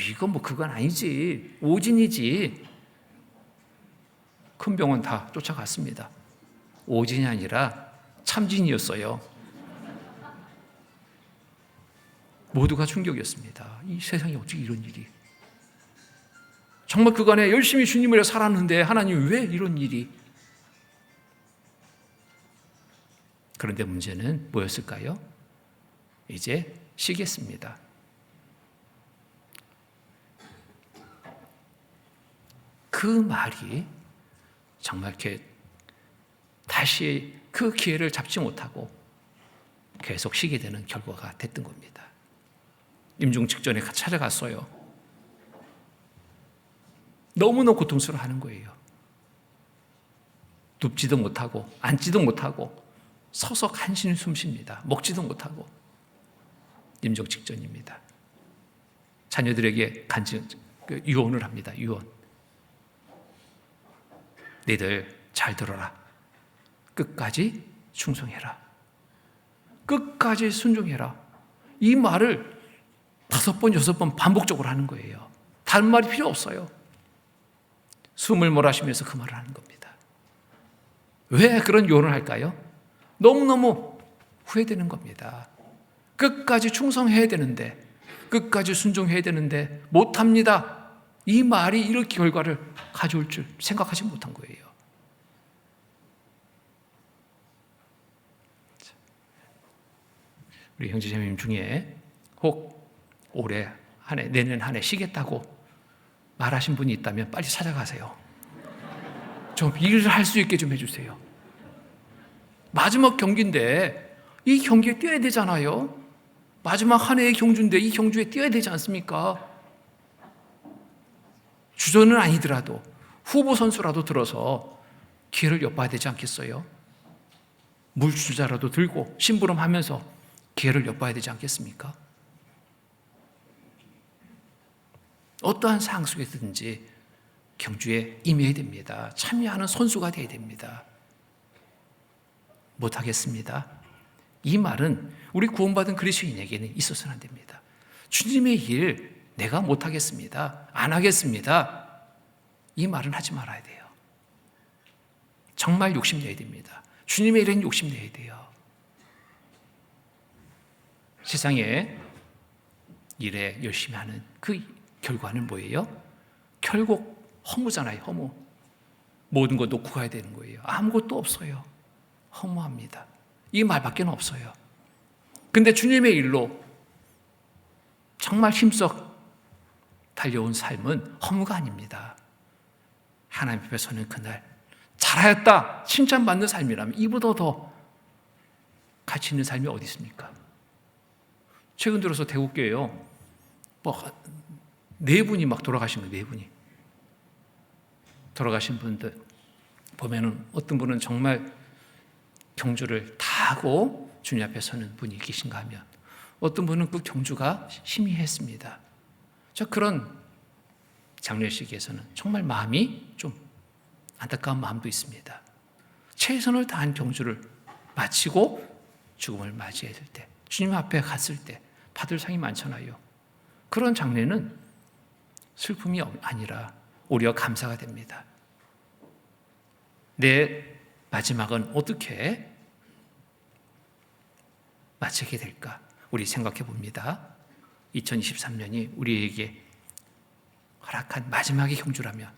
이건 뭐 그건 아니지. 오진이지. 큰 병원 다 쫓아갔습니다. 오진이 아니라 참진이었어요. 모두가 충격이었습니다. 이 세상에 어떻게 이런 일이. 정말 그간에 열심히 주님을 위해 살았는데 하나님 왜 이런 일이. 그런데 문제는 뭐였을까요? 이제 쉬겠습니다. 그 말이 정말 이렇게 다시 그 기회를 잡지 못하고 계속 쉬게 되는 결과가 됐던 겁니다. 임종 직전에 찾아갔어요. 너무너무 고통스러워하는 거예요. 눕지도 못하고 앉지도 못하고 서서 간신히 숨 쉽니다. 먹지도 못하고. 임종 직전입니다. 자녀들에게 유언을 합니다. 유언. 너희들 잘 들어라. 끝까지 충성해라. 끝까지 순종해라. 이 말을 5번, 6번 반복적으로 하는 거예요. 다른 말이 필요 없어요. 숨을 몰아쉬면서 그 말을 하는 겁니다. 왜 그런 요원을 할까요? 너무너무 후회되는 겁니다. 끝까지 충성해야 되는데, 끝까지 순종해야 되는데 못합니다. 이 말이 이렇게 결과를 가져올 줄 생각하지 못한 거예요. 우리 형제자매님 중에 혹 올해 한 해, 내년 한 해 쉬겠다고 말하신 분이 있다면 빨리 찾아가세요. 좀 일을 할 수 있게 좀 해주세요. 마지막 경기인데 이 경기에 뛰어야 되잖아요. 마지막 한 해의 경주인데 이 경주에 뛰어야 되지 않습니까? 주전은 아니더라도 후보 선수라도 들어서 기회를 엿봐야 되지 않겠어요? 물주자라도 들고 심부름하면서 기회를 엿봐야 되지 않겠습니까? 어떠한 상황 속에서든지 경주에 임해야 됩니다. 참여하는 선수가 되어야 됩니다. 못하겠습니다. 이 말은 우리 구원받은 그리스도인에게는 있어서는 안 됩니다. 주님의 일 내가 못하겠습니다. 안 하겠습니다. 이 말은 하지 말아야 돼요. 정말 욕심내야 됩니다. 주님의 일에는 욕심내야 돼요. 세상에 일에 열심히 하는 그 결과는 뭐예요? 결국 허무잖아요. 허무. 모든 거 놓고 가야 되는 거예요. 아무것도 없어요. 허무합니다. 이 말밖에 없어요. 근데 주님의 일로 정말 힘써 달려온 삶은 허무가 아닙니다. 하나님 앞에 서는 그날 잘하였다 칭찬받는 삶이라면 이보다 더 가치 있는 삶이 어디 있습니까? 최근 들어서 대구교회요, 네 분이 막 돌아가신 거예요. 네 분이 돌아가신 분들 보면은 어떤 분은 정말 경주를 다 하고 주님 앞에 서는 분이 계신가 하면 어떤 분은 그 경주가 희미했습니다. 저 그런 장례식에서는 정말 마음이 좀 안타까운 마음도 있습니다. 최선을 다한 경주를 마치고 죽음을 맞이해야 될 때, 주님 앞에 갔을 때 받을 상이 많잖아요. 그런 장례는 슬픔이 아니라 오히려 감사가 됩니다. 내 마지막은 어떻게 마치게 될까? 우리 생각해 봅니다. 2023년이 우리에게 허락한 마지막의 경주라면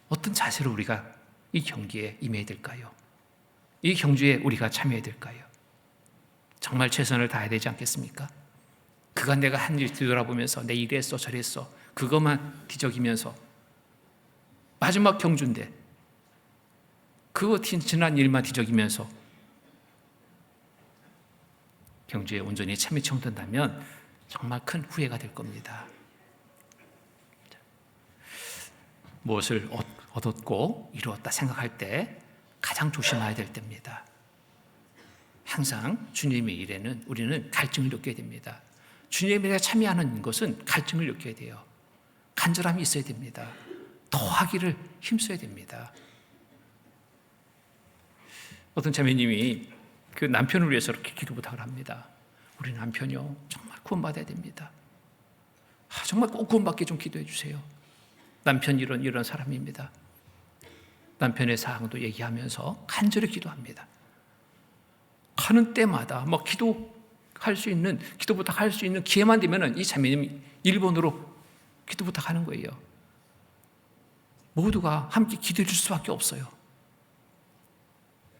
어떤 자세로 우리가 이 경기에 임해야 될까요? 이 경주에 우리가 참여해야 될까요? 정말 최선을 다해야 되지 않겠습니까? 그간 내가 한 일 뒤돌아보면서 내 이랬어 저랬어 그것만 뒤적이면서 마지막 경주인데 그거 지난 일만 뒤적이면서 경주에 온전히 참여치 못한다면 정말 큰 후회가 될 겁니다. 무엇을 얻었고 이루었다 생각할 때 가장 조심해야 될 때입니다. 항상 주님의 일에는 우리는 갈증을 느껴야 됩니다. 주님의 일에 참여하는 것은 갈증을 느껴야 돼요. 간절함이 있어야 됩니다. 더 하기를 힘써야 됩니다. 어떤 자매님이 그 남편을 위해서 이렇게 기도 부탁을 합니다. 우리 남편이요 정말 구원받아야 됩니다. 정말 꼭 구원받게 좀 기도해 주세요. 남편 이런 사람입니다. 남편의 사항도 얘기하면서 간절히 기도합니다. 가는 때마다 막 기도할 수 있는, 기도 부탁할 수 있는 기회만 되면 이 자매님이 일본으로 기도 부탁하는 거예요. 모두가 함께 기도해 줄 수밖에 없어요.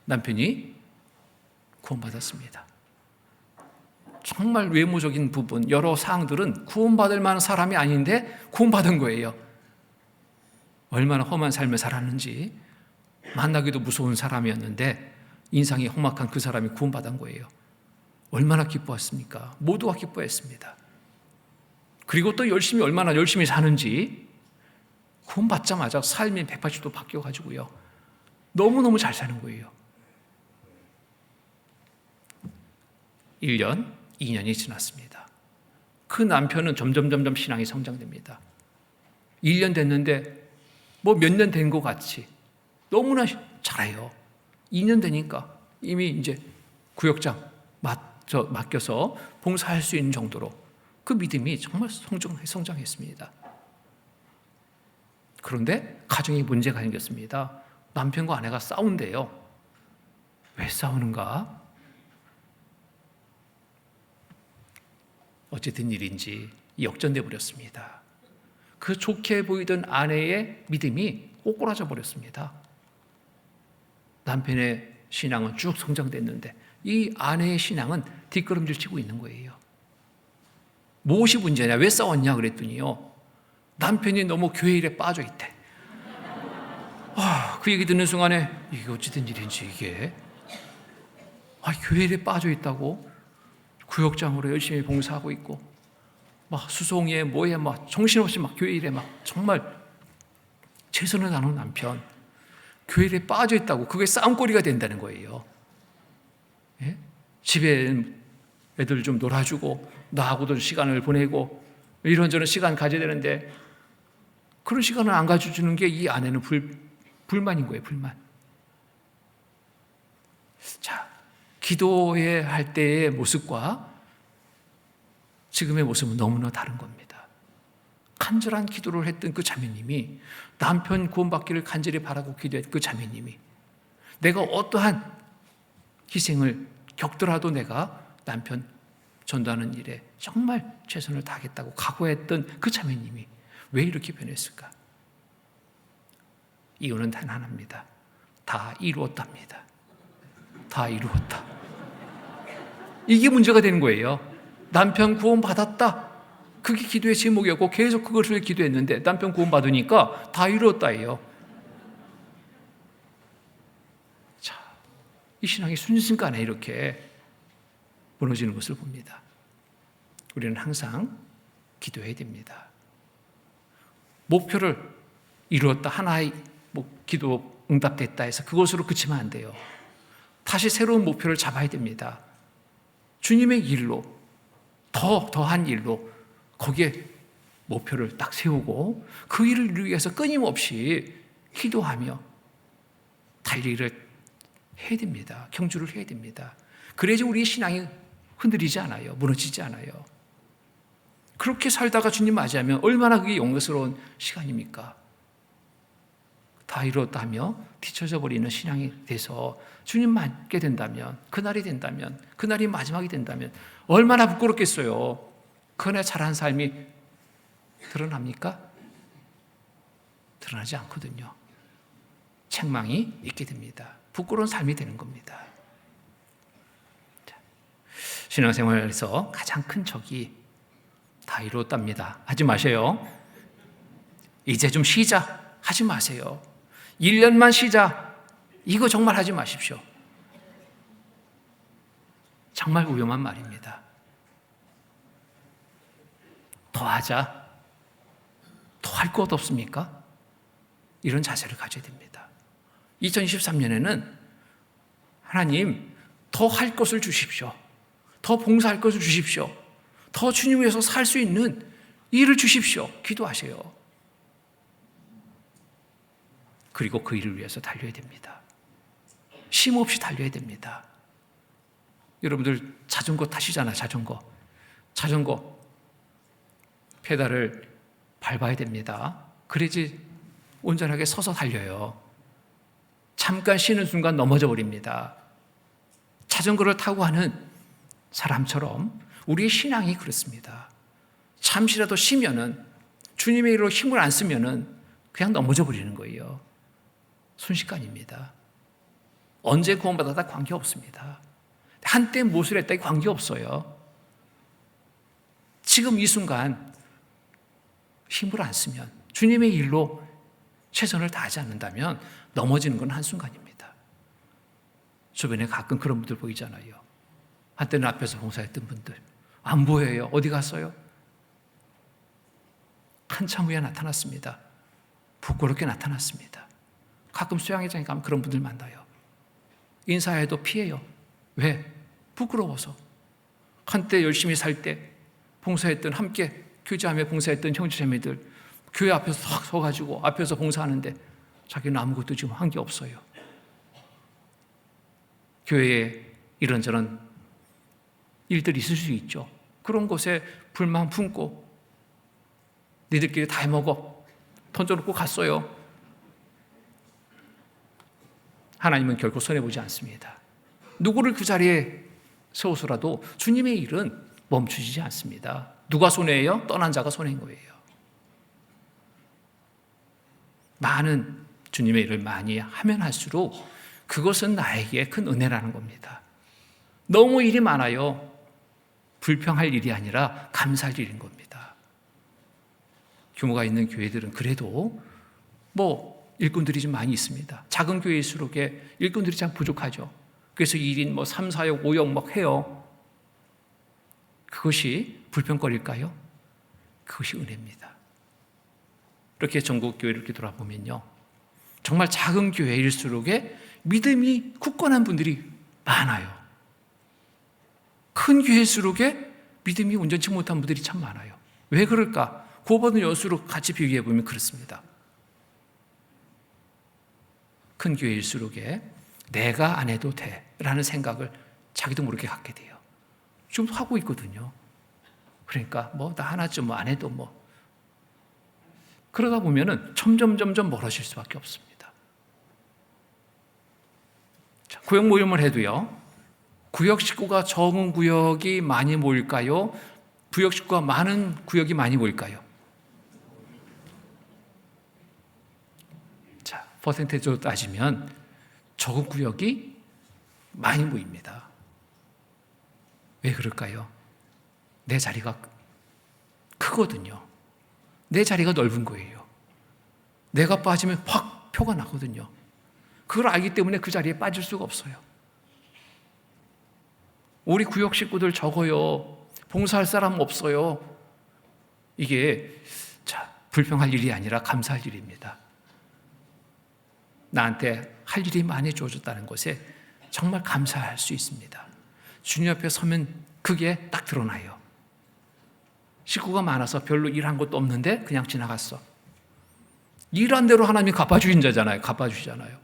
남편이 구원받았습니다. 정말 외모적인 부분, 여러 사항들은 구원받을 만한 사람이 아닌데 구원받은 거예요. 얼마나 험한 삶을 살았는지, 만나기도 무서운 사람이었는데 인상이 험악한 그 사람이 구원받은 거예요. 얼마나 기뻐했습니까? 모두가 기뻐했습니다. 그리고 또 얼마나 열심히 사는지 구원받자마자 삶이 180도 바뀌어가지고요. 너무너무 잘 사는 거예요. 1년, 2년이 지났습니다. 그 남편은 점점 신앙이 성장됩니다. 1년 됐는데 뭐 몇 년 된 것 같이 너무나 잘해요. 2년 되니까 이미 이제 구역장 맡겨서 봉사할 수 있는 정도로 그 믿음이 정말 성장했습니다. 그런데 가정에 문제가 생겼습니다. 남편과 아내가 싸운대요. 왜 싸우는가? 어쨌든 일인지 역전돼 버렸습니다. 그 좋게 보이던 아내의 믿음이 꼬꾸라져 버렸습니다. 남편의 신앙은 쭉 성장됐는데 이 아내의 신앙은 뒷걸음질 치고 있는 거예요. 무엇이 문제냐? 왜 싸웠냐? 그랬더니요, 남편이 너무 교회 일에 빠져 있대. 그 얘기 듣는 순간에 이게 어찌된 일인지, 이게 교회 일에 빠져 있다고? 구역장으로 열심히 봉사하고 있고 막 수송에 뭐에 막 정신없이 막 교회 일에 막 정말 최선을 다하는 남편, 교회 일에 빠져 있다고 그게 싸움거리가 된다는 거예요. 예? 집에 애들 좀 놀아주고 나하고도 시간을 보내고 이런저런 시간 가져야 되는데 그런 시간을 안 가져주는 게 이 아내는 불만인 거예요. 불만. 자, 기도해 할 때의 모습과 지금의 모습은 너무나 다른 겁니다. 간절한 기도를 했던 그 자매님이, 남편 구원받기를 간절히 바라고 기도했던 그 자매님이, 내가 어떠한 희생을 겪더라도 내가 남편 전도하는 일에 정말 최선을 다하겠다고 각오했던 그 자매님이 왜 이렇게 변했을까? 이유는 단 하나입니다. 다 이루었답니다. 다 이루었다. 이게 문제가 되는 거예요. 남편 구원 받았다. 그게 기도의 제목이었고 계속 그것을 기도했는데 남편 구원 받으니까 다 이루었다예요. 자, 이 신앙이 순식간에 이렇게 무너지는 것을 봅니다. 우리는 항상 기도해야 됩니다. 목표를 이루었다, 하나의 기도 응답됐다 해서 그것으로 그치면 안 돼요. 다시 새로운 목표를 잡아야 됩니다. 주님의 일로, 더한 일로 거기에 목표를 딱 세우고 그 일을 이루기 위해서 끊임없이 기도하며 달리기를 해야 됩니다. 경주를 해야 됩니다. 그래야지 우리의 신앙이 흔들리지 않아요. 무너지지 않아요. 그렇게 살다가 주님 맞이하면 얼마나 그게 영광스러운 시간입니까? 다 이뤘다며 뒤처져 버리는 신앙이 돼서 주님 맞게 된다면, 그날이 된다면, 그날이 마지막이 된다면 얼마나 부끄럽겠어요. 그날 잘한 삶이 드러납니까? 드러나지 않거든요. 책망이 있게 됩니다. 부끄러운 삶이 되는 겁니다. 신앙생활에서 가장 큰 적이 다 이뤘답니다. 하지 마세요. 이제 좀 쉬자. 하지 마세요. 1년만 쉬자. 이거 정말 하지 마십시오. 정말 위험한 말입니다. 더 하자. 더 할 것 없습니까? 이런 자세를 가져야 됩니다. 2023년에는 하나님 더 할 것을 주십시오. 더 봉사할 것을 주십시오. 더 주님 위해서 살 수 있는 일을 주십시오. 기도하세요. 그리고 그 일을 위해서 달려야 됩니다. 쉼 없이 달려야 됩니다. 여러분들 자전거 타시잖아요. 자전거 페달을 밟아야 됩니다. 그래야지 온전하게 서서 달려요. 잠깐 쉬는 순간 넘어져 버립니다. 자전거를 타고 하는 사람처럼 우리의 신앙이 그렇습니다. 잠시라도 쉬면은, 주님의 일로 힘을 안 쓰면은 그냥 넘어져 버리는 거예요. 순식간입니다. 언제 구원받았다 관계없습니다. 한때 무엇을 했다 관계없어요. 지금 이 순간 힘을 안 쓰면, 주님의 일로 최선을 다하지 않는다면 넘어지는 건 한순간입니다. 주변에 가끔 그런 분들 보이잖아요. 한때는 앞에서 봉사했던 분들 안 보여요. 어디 갔어요? 한참 후에 나타났습니다. 부끄럽게 나타났습니다. 가끔 수양회장에 가면 그런 분들 만나요. 인사해도 피해요. 왜? 부끄러워서. 한때 열심히 살 때 봉사했던, 함께 교제하며 봉사했던 형제자매들 교회 앞에서 싹 서가지고 앞에서 봉사하는데 자기는 아무것도 지금 한 게 없어요. 교회에 이런저런 일들이 있을 수 있죠. 그런 곳에 불만 품고 니들끼리 다 해먹어. 던져놓고 갔어요. 하나님은 결코 손해보지 않습니다. 누구를 그 자리에 세워서라도 주님의 일은 멈추지 않습니다. 누가 손해예요? 떠난 자가 손해인 거예요. 많은 주님의 일을 많이 하면 할수록 그것은 나에게 큰 은혜라는 겁니다. 너무 일이 많아요. 불평할 일이 아니라 감사할 일인 겁니다. 규모가 있는 교회들은 그래도 일꾼들이 좀 많이 있습니다. 작은 교회일수록 일꾼들이 참 부족하죠. 그래서 1인 3, 4역, 5역 해요. 그것이 불평거릴까요? 그것이 은혜입니다. 이렇게 전국 교회를 이렇게 돌아보면요, 정말 작은 교회일수록 믿음이 굳건한 분들이 많아요. 큰 교회일수록 믿음이 온전치 못한 분들이 참 많아요. 왜 그럴까? 구원받은 연수로 같이 비교해 보면 그렇습니다. 큰 교회일수록 내가 안 해도 돼 라는 생각을 자기도 모르게 갖게 돼요. 지금 하고 있거든요. 그러니까 나 하나쯤 안 해도 그러다 보면은 점점 멀어질 수밖에 없습니다. 자, 구역 모임을 해도요, 구역 식구가 적은 구역이 많이 모일까요? 구역 식구가 많은 구역이 많이 모일까요? 자, 퍼센테이지로 따지면 적은 구역이 많이 모입니다. 왜 그럴까요? 내 자리가 크거든요. 내 자리가 넓은 거예요. 내가 빠지면 확 표가 나거든요. 그걸 알기 때문에 그 자리에 빠질 수가 없어요. 우리 구역 식구들 적어요. 봉사할 사람 없어요. 이게 불평할 일이 아니라 감사할 일입니다. 나한테 할 일이 많이 주어졌다는 것에 정말 감사할 수 있습니다. 주님 앞에 서면 그게 딱 드러나요. 식구가 많아서 별로 일한 것도 없는데 그냥 지나갔어. 일한 대로 하나님이 갚아주시잖아요.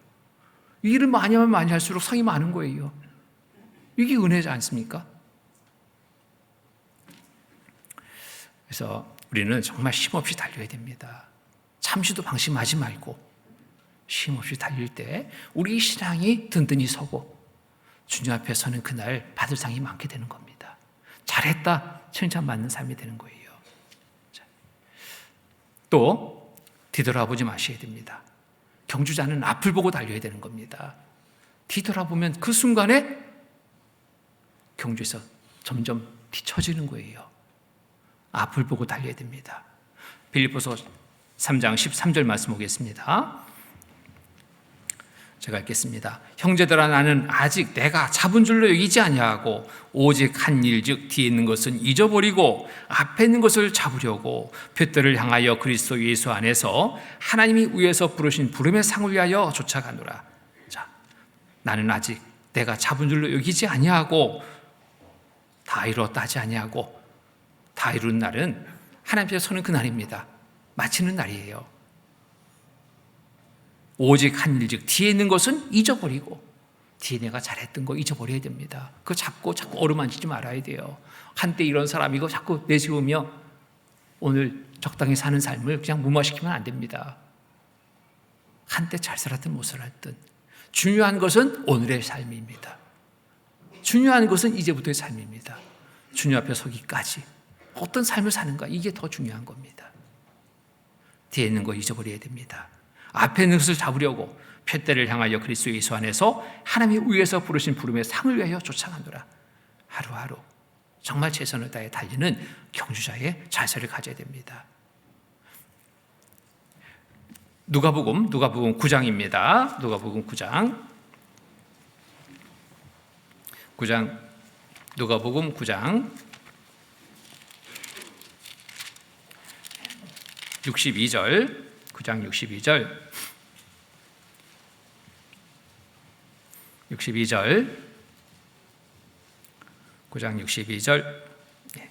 일을 많이 하면 많이 할수록 상이 많은 거예요. 이게 은혜지 않습니까? 그래서 우리는 정말 쉼없이 달려야 됩니다. 잠시도 방심하지 말고 쉼없이 달릴 때 우리 신앙이 든든히 서고 주님 앞에 서는 그날 받을 상이 많게 되는 겁니다. 잘했다 칭찬받는 삶이 되는 거예요. 또 뒤돌아보지 마셔야 됩니다. 경주자는 앞을 보고 달려야 되는 겁니다. 뒤돌아보면 그 순간에 경주에서 점점 뒤처지는 거예요. 앞을 보고 달려야 됩니다. 빌립보서 3장 13절 말씀 보겠습니다. 제가 읽겠습니다. 형제들아, 나는 아직 내가 잡은 줄로 여기지 아니하고 오직 한 일 즉 뒤에 있는 것은 잊어버리고 앞에 있는 것을 잡으려고 푯대를 향하여 그리스도 예수 안에서 하나님이 위에서 부르신 부름의 상을 위하여 쫓아가노라. 자, 나는 아직 내가 잡은 줄로 여기지 아니하고 다 이루었다 하지 아니하고, 다 이룬 날은 하나님 앞에 서는 그날입니다. 마치는 날이에요. 오직 한 일 즉 뒤에 있는 것은 잊어버리고, 뒤에 내가 잘했던 거 잊어버려야 됩니다. 그거 자꾸 어루만지지 말아야 돼요. 한때 이런 사람이고 자꾸 내세우며 오늘 적당히 사는 삶을 그냥 무마시키면 안 됩니다. 한때 잘 살았든 못 살았든 중요한 것은 오늘의 삶입니다. 중요한 것은 이제부터의 삶입니다. 주님 앞에 서기까지 어떤 삶을 사는가, 이게 더 중요한 겁니다. 뒤에 있는 거 잊어버려야 됩니다. 앞에 있는 것을 잡으려고 푯대를 향하여 그리스도 예수 안에서 하나님이 위에서 부르신 부름의 상을 위하여 쫓아가노라. 하루하루 정말 최선을 다해 달리는 경주자의 자세를 가져야 됩니다. 누가복음 9장입니다. 누가복음 9장. 누가복음 9장 62절. 9장 62절. 9장 62절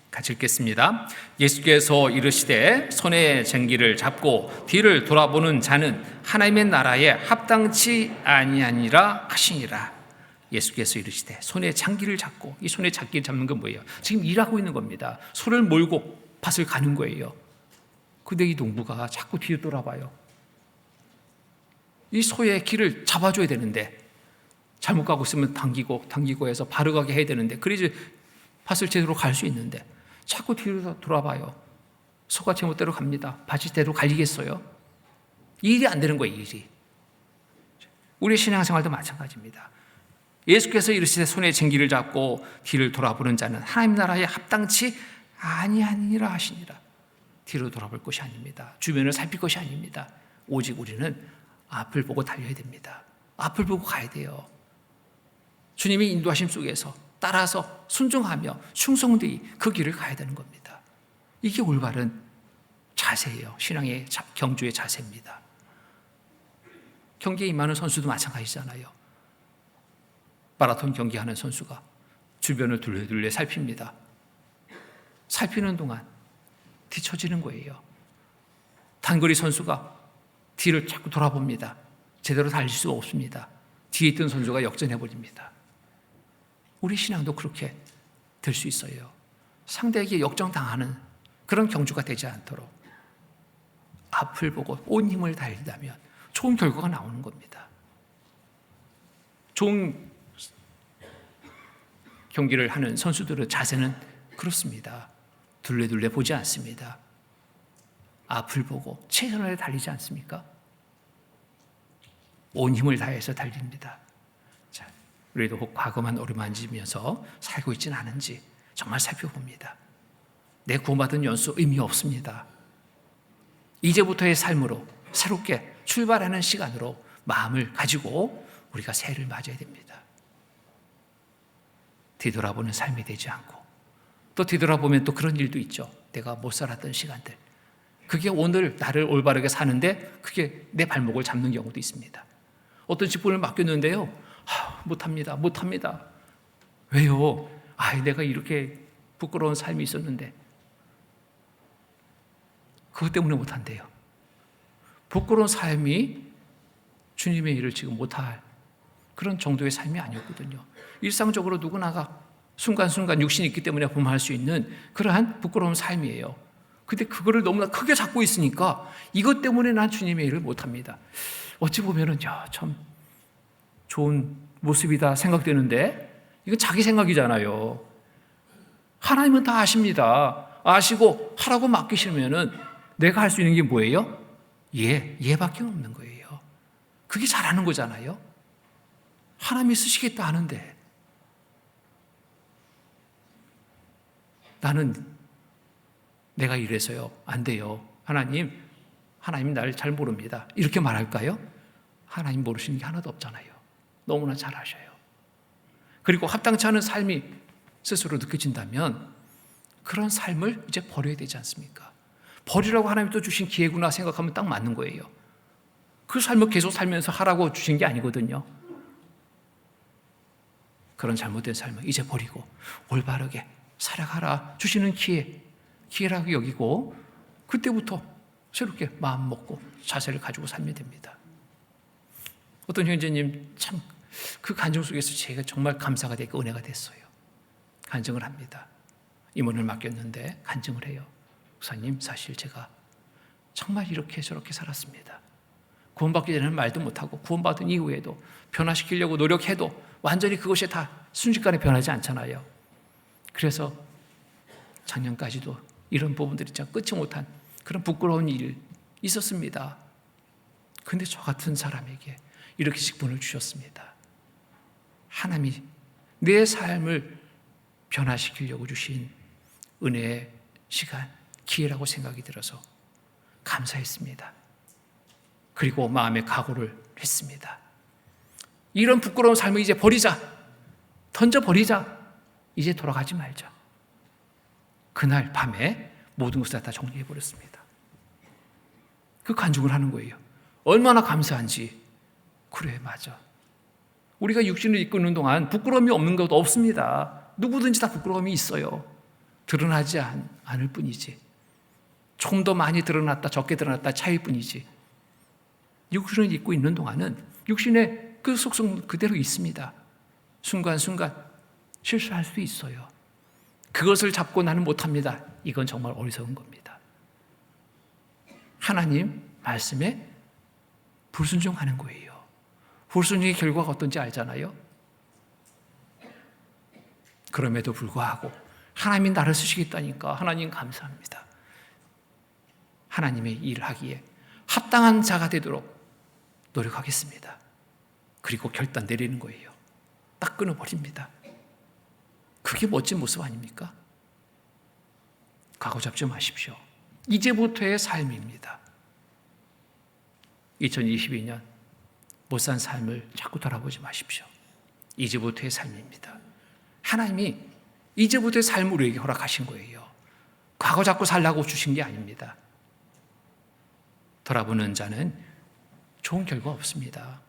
같이 읽겠습니다. 예수께서 이르시되 손에 쟁기를 잡고 뒤를 돌아보는 자는 하나님의 나라에 합당치 아니하니라 하시니라. 예수께서 이르시되 손에 장기를 잡고, 이 손에 장기를 잡는 건 뭐예요? 지금 일하고 있는 겁니다. 소를 몰고 밭을 가는 거예요. 근데 이 농부가 자꾸 뒤로 돌아봐요. 이 소의 길을 잡아줘야 되는데 잘못 가고 있으면 당기고 해서 바로 가게 해야 되는데 그래야지 밭을 제대로 갈 수 있는데 자꾸 뒤로 돌아봐요. 소가 제멋대로 갑니다. 밭이 제대로 갈리겠어요? 일이 안 되는 거예요, 일이. 우리의 신앙생활도 마찬가지입니다. 예수께서 이르시되 손에 쟁기를 잡고 뒤를 돌아보는 자는 하나님 나라에 합당치 아니하니라 하시니라. 뒤로 돌아볼 것이 아닙니다. 주변을 살필 것이 아닙니다. 오직 우리는 앞을 보고 달려야 됩니다. 앞을 보고 가야 돼요. 주님의 인도하심 속에서 따라서 순종하며 충성되이 그 길을 가야 되는 겁니다. 이게 올바른 자세예요. 신앙의 경주의 자세입니다. 경기에 임하는 선수도 마찬가지잖아요. 마라톤 경기하는 선수가 주변을 둘레둘레 살핍니다. 살피는 동안 뒤처지는 거예요. 단거리 선수가 뒤를 자꾸 돌아봅니다. 제대로 달릴 수 없습니다. 뒤에 있던 선수가 역전해버립니다. 우리 신앙도 그렇게 될 수 있어요. 상대에게 역전당하는 그런 경주가 되지 않도록 앞을 보고 온 힘을 다한다면 좋은 결과가 나오는 겁니다. 좋은 경기를 하는 선수들의 자세는 그렇습니다. 둘레둘레 보지 않습니다. 앞을 보고 최선을 달리지 않습니까? 온 힘을 다해서 달립니다. 자, 우리도 그 과거만 어루만지면서 살고 있지는 않은지 정말 살펴봅니다. 내 구원받은 연수 의미 없습니다. 이제부터의 삶으로 새롭게 출발하는 시간으로 마음을 가지고 우리가 새해를 맞아야 됩니다. 뒤돌아보는 삶이 되지 않고 또 뒤돌아보면 또 그런 일도 있죠. 내가 못 살았던 시간들. 그게 오늘 나를 올바르게 사는데 그게 내 발목을 잡는 경우도 있습니다. 어떤 직분을 맡겼는데요. 못합니다. 왜요? 내가 이렇게 부끄러운 삶이 있었는데 그것 때문에 못한대요. 부끄러운 삶이 주님의 일을 지금 못할 그런 정도의 삶이 아니었거든요. 일상적으로 누구나가 순간순간 육신이 있기 때문에 범할 수 있는 그러한 부끄러운 삶이에요. 근데 그거를 너무나 크게 잡고 있으니까 이것 때문에 난 주님의 일을 못합니다. 어찌 보면은 참 좋은 모습이다 생각되는데 이건 자기 생각이잖아요. 하나님은 다 아십니다. 아시고 하라고 맡기시면은 내가 할 수 있는 게 뭐예요? 예밖에 없는 거예요. 그게 잘하는 거잖아요. 하나님이 쓰시겠다 하는데 나는 내가 이래서요 안 돼요. 하나님 나를 잘 모릅니다. 이렇게 말할까요? 하나님 모르시는 게 하나도 없잖아요. 너무나 잘 아셔요. 그리고 합당치 않은 삶이 스스로 느껴진다면 그런 삶을 이제 버려야 되지 않습니까? 버리라고 하나님이 또 주신 기회구나 생각하면 딱 맞는 거예요. 그 삶을 계속 살면서 하라고 주신 게 아니거든요. 그런 잘못된 삶을 이제 버리고 올바르게 살아가라 주시는 기회라고 여기고 그때부터 새롭게 마음 먹고 자세를 가지고 살면 됩니다. 어떤 형제님 참 그 간증 속에서 제가 정말 감사가 되고 은혜가 됐어요. 간증을 합니다. 임원을 맡겼는데 간증을 해요. 목사님 사실 제가 정말 이렇게 저렇게 살았습니다. 구원받기 전에는 말도 못하고 구원받은 이후에도 변화시키려고 노력해도 완전히 그것이 다 순식간에 변하지 않잖아요. 그래서 작년까지도 이런 부분들이 참 끝이 못한 그런 부끄러운 일이 있었습니다. 그런데 저 같은 사람에게 이렇게 직분을 주셨습니다. 하나님이 내 삶을 변화시키려고 주신 은혜의 시간, 기회라고 생각이 들어서 감사했습니다. 그리고 마음의 각오를 했습니다. 이런 부끄러운 삶을 이제 버리자. 던져버리자. 이제 돌아가지 말자. 그날 밤에 모든 것을 다 정리해버렸습니다. 그 간증을 하는 거예요. 얼마나 감사한지. 그래, 맞아. 우리가 육신을 입고 있는 동안 부끄러움이 없는 것도 없습니다. 누구든지 다 부끄러움이 있어요. 드러나지 않을 뿐이지. 좀 더 많이 드러났다 적게 드러났다 차이일 뿐이지. 육신을 입고 있는 동안은 육신의 그 속성 그대로 있습니다. 순간순간 실수할 수 있어요. 그것을 잡고 나는 못합니다. 이건 정말 어리석은 겁니다. 하나님 말씀에 불순종하는 거예요. 불순종의 결과가 어떤지 알잖아요. 그럼에도 불구하고 하나님이 나를 쓰시겠다니까 하나님 감사합니다. 하나님의 일을 하기에 합당한 자가 되도록 노력하겠습니다. 그리고 결단 내리는 거예요. 딱 끊어버립니다. 그게 멋진 모습 아닙니까? 각오 잡지 마십시오. 이제부터의 삶입니다. 2022년 못 산 삶을 자꾸 돌아보지 마십시오. 이제부터의 삶입니다. 하나님이 이제부터의 삶을 우리에게 허락하신 거예요. 과거 잡고 살라고 주신 게 아닙니다. 돌아보는 자는 좋은 결과 없습니다.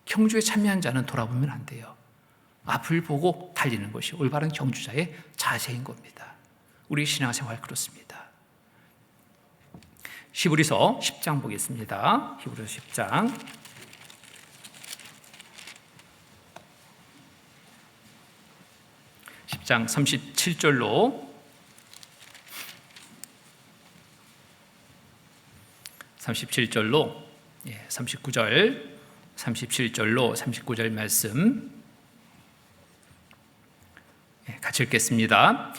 경주에 참여한 자는 돌아보면 안 돼요. 앞을 보고 달리는 것이 올바른 경주자의 자세인 겁니다. 우리 신앙생활 그렇습니다. 히브리서 10장 보겠습니다. 히브리서 10장 10장 37절로 37절로 39절 37절로 39절 말씀 같이 읽겠습니다.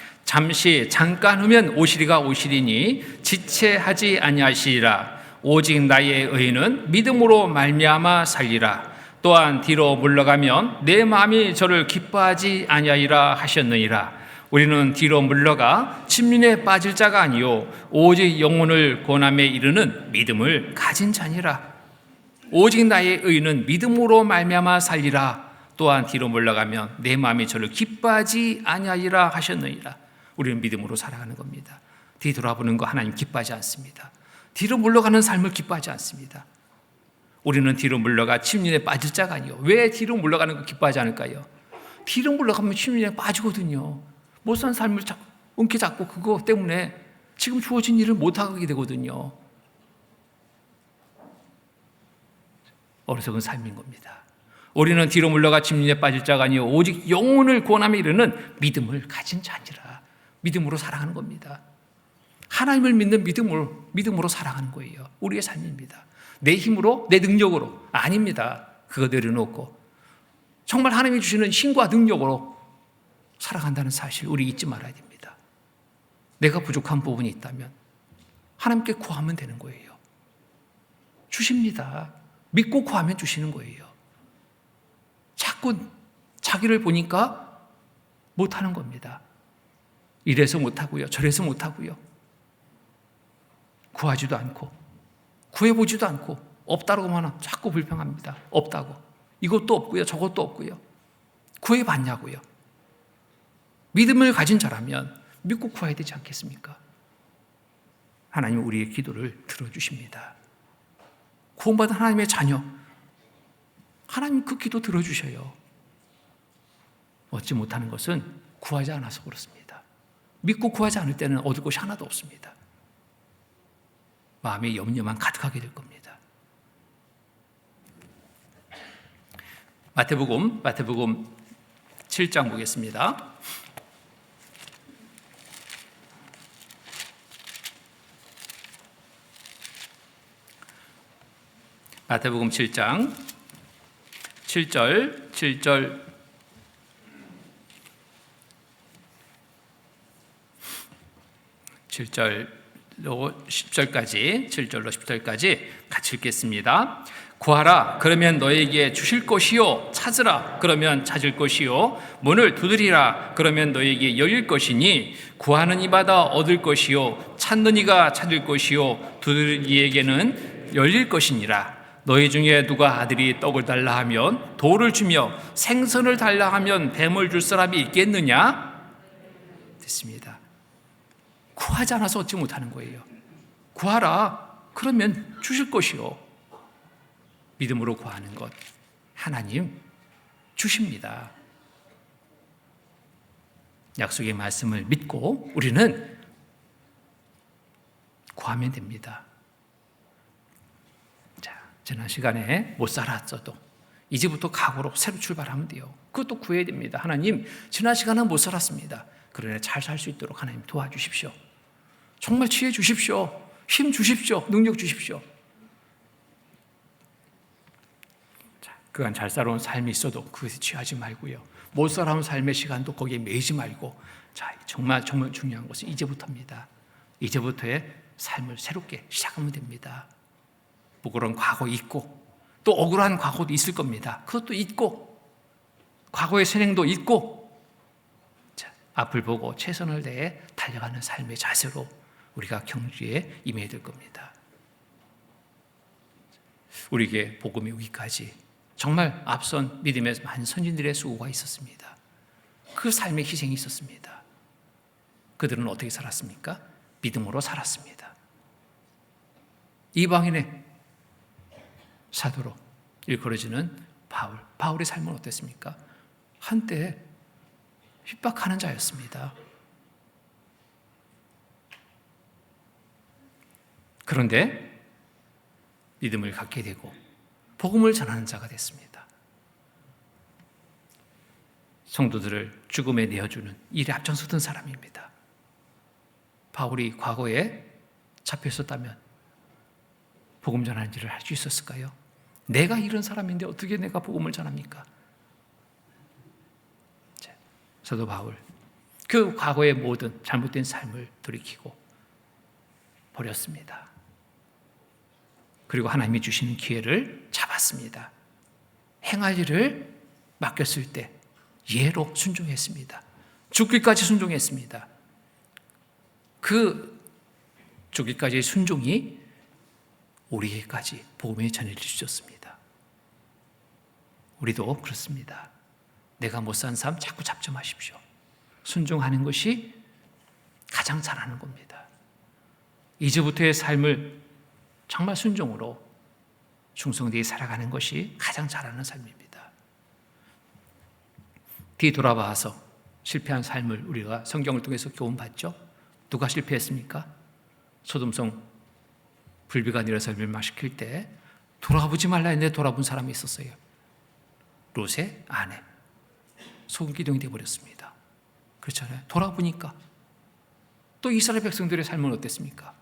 잠깐 후면 오시리가 오시리니 지체하지 아니하시리라. 오직 나의 의인은 믿음으로 말미암아 살리라. 또한 뒤로 물러가면 내 마음이 저를 기뻐하지 아니하리라 하셨느니라. 우리는 뒤로 물러가 침륜에 빠질 자가 아니요 오직 영혼을 고난에 이르는 믿음을 가진 자니라. 오직 나의 의인은 믿음으로 말미암아 살리라. 또한 뒤로 물러가면 내 마음이 저를 기뻐하지 아니하리라 하셨느니라. 우리는 믿음으로 살아가는 겁니다. 뒤돌아보는 거 하나님 기뻐하지 않습니다. 뒤로 물러가는 삶을 기뻐하지 않습니다. 우리는 뒤로 물러가 침륜에 빠질 자가 아니요. 왜 뒤로 물러가는 거 기뻐하지 않을까요? 뒤로 물러가면 침륜에 빠지거든요. 못 산 삶을 엉켜 잡고 그거 때문에 지금 주어진 일을 못하게 되거든요. 어리석은 삶인 겁니다. 우리는 뒤로 물러가 침륜에 빠질 자가 아니요 오직 영혼을 구원함에 이르는 믿음을 가진 자니라. 믿음으로 살아가는 겁니다. 하나님을 믿는 믿음으로 살아가는 거예요. 우리의 삶입니다. 내 힘으로, 내 능력으로 아닙니다. 그거 내려놓고 정말 하나님이 주시는 힘과 능력으로 살아간다는 사실 우리 잊지 말아야 됩니다. 내가 부족한 부분이 있다면 하나님께 구하면 되는 거예요. 주십니다. 믿고 구하면 주시는 거예요. 자꾸 자기를 보니까 못하는 겁니다. 이래서 못하고요. 저래서 못하고요. 구하지도 않고 구해보지도 않고 없다고만 하면 자꾸 불평합니다. 없다고. 이것도 없고요. 저것도 없고요. 구해봤냐고요. 믿음을 가진 자라면 믿고 구해야 되지 않겠습니까? 하나님은 우리의 기도를 들어주십니다. 구원받은 하나님의 자녀, 하나님 그 기도 들어주셔요. 얻지 못하는 것은 구하지 않아서 그렇습니다. 믿고 구하지 않을 때는 얻을 것이 하나도 없습니다. 마음에 염려만 가득하게 될 겁니다. 마태복음 7장 보겠습니다. 마태복음 7장 7절 7절로 10절까지 같이 읽겠습니다. 구하라 그러면 너에게 주실 것이요 찾으라 그러면 찾을 것이요 문을 두드리라 그러면 너에게 열릴 것이니 구하는 이마다 얻을 것이요 찾는 이가 찾을 것이요 두드리는 이에게는 열릴 것이니라. 너희 중에 누가 아들이 떡을 달라 하면 돌을 주며 생선을 달라 하면 뱀을 줄 사람이 있겠느냐? 됐습니다. 구하지 않아서 얻지 못하는 거예요. 구하라 그러면 주실 것이요. 믿음으로 구하는 것 하나님 주십니다. 약속의 말씀을 믿고 우리는 구하면 됩니다. 자, 지난 시간에 못 살았어도 이제부터 각오로 새로 출발하면 돼요. 그것도 구해야 됩니다. 하나님, 지난 시간은 못 살았습니다. 그러나 잘 살 수 있도록 하나님 도와주십시오. 정말 취해 주십시오. 힘 주십시오. 능력 주십시오. 자, 그간 잘 살아온 삶이 있어도 그것에 취하지 말고요. 못 살아온 삶의 시간도 거기에 매이지 말고, 자, 정말 중요한 것은 이제부터입니다. 이제부터의 삶을 새롭게 시작하면 됩니다. 부끄러운 과거 잊고, 또 억울한 과거도 있을 겁니다. 그것도 잊고, 과거의 선행도 잊고, 자, 앞을 보고 최선을 다해 달려가는 삶의 자세로 우리가 경주에 임해야 될 겁니다. 우리에게 복음이 오기까지 정말 앞선 믿음의 많은 선진들의 수고가 있었습니다. 그 삶의 희생이 있었습니다. 그들은 어떻게 살았습니까? 믿음으로 살았습니다. 이방인의 사도로 일컬어지는 바울의 삶은 어땠습니까? 한때 핍박하는 자였습니다. 그런데 믿음을 갖게 되고 복음을 전하는 자가 됐습니다. 성도들을 죽음에 내어주는 일에 앞장섰던 사람입니다. 바울이 과거에 잡혀 있었다면 복음 전하는 일을 할 수 있었을까요? 내가 이런 사람인데 어떻게 내가 복음을 전합니까? 사도 바울, 그 과거의 모든 잘못된 삶을 돌이키고 버렸습니다. 그리고 하나님이 주시는 기회를 잡았습니다. 행할 일을 맡겼을 때 예로 순종했습니다. 죽기까지 순종했습니다. 그 죽기까지의 순종이 우리에게까지 복음이 전해질 수 있었습니다. 우리도 그렇습니다. 내가 못 산 삶 자꾸 잡지 마십시오. 순종하는 것이 가장 잘하는 겁니다. 이제부터의 삶을 정말 순종으로 충성되게 살아가는 것이 가장 잘하는 삶입니다. 뒤돌아봐서 실패한 삶을 우리가 성경을 통해서 교훈받죠. 누가 실패했습니까? 소돔성 불비가 내려서 멸망시킬 때 돌아보지 말라 했는데 돌아본 사람이 있었어요. 롯의 아내. 소금기둥이 되어버렸습니다. 그렇잖아요. 돌아보니까 또 이스라엘 백성들의 삶은 어땠습니까?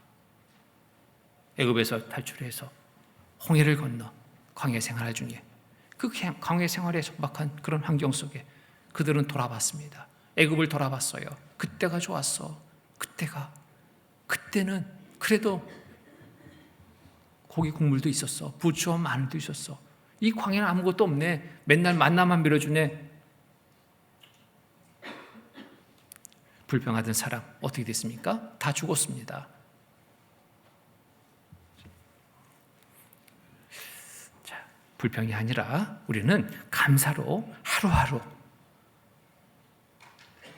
애굽에서 탈출해서 홍해를 건너 광야 생활 중에 그 광야 생활에 속박한 그런 환경 속에 그들은 돌아봤습니다. 애굽을 돌아봤어요. 그때가 좋았어. 그때는 그래도 고기 국물도 있었어. 부추와 마늘도 있었어. 이 광야는 아무것도 없네. 맨날 만나만 밀어주네. 불평하던 사람 어떻게 됐습니까? 다 죽었습니다. 자, 불평이 아니라 우리는 감사로 하루하루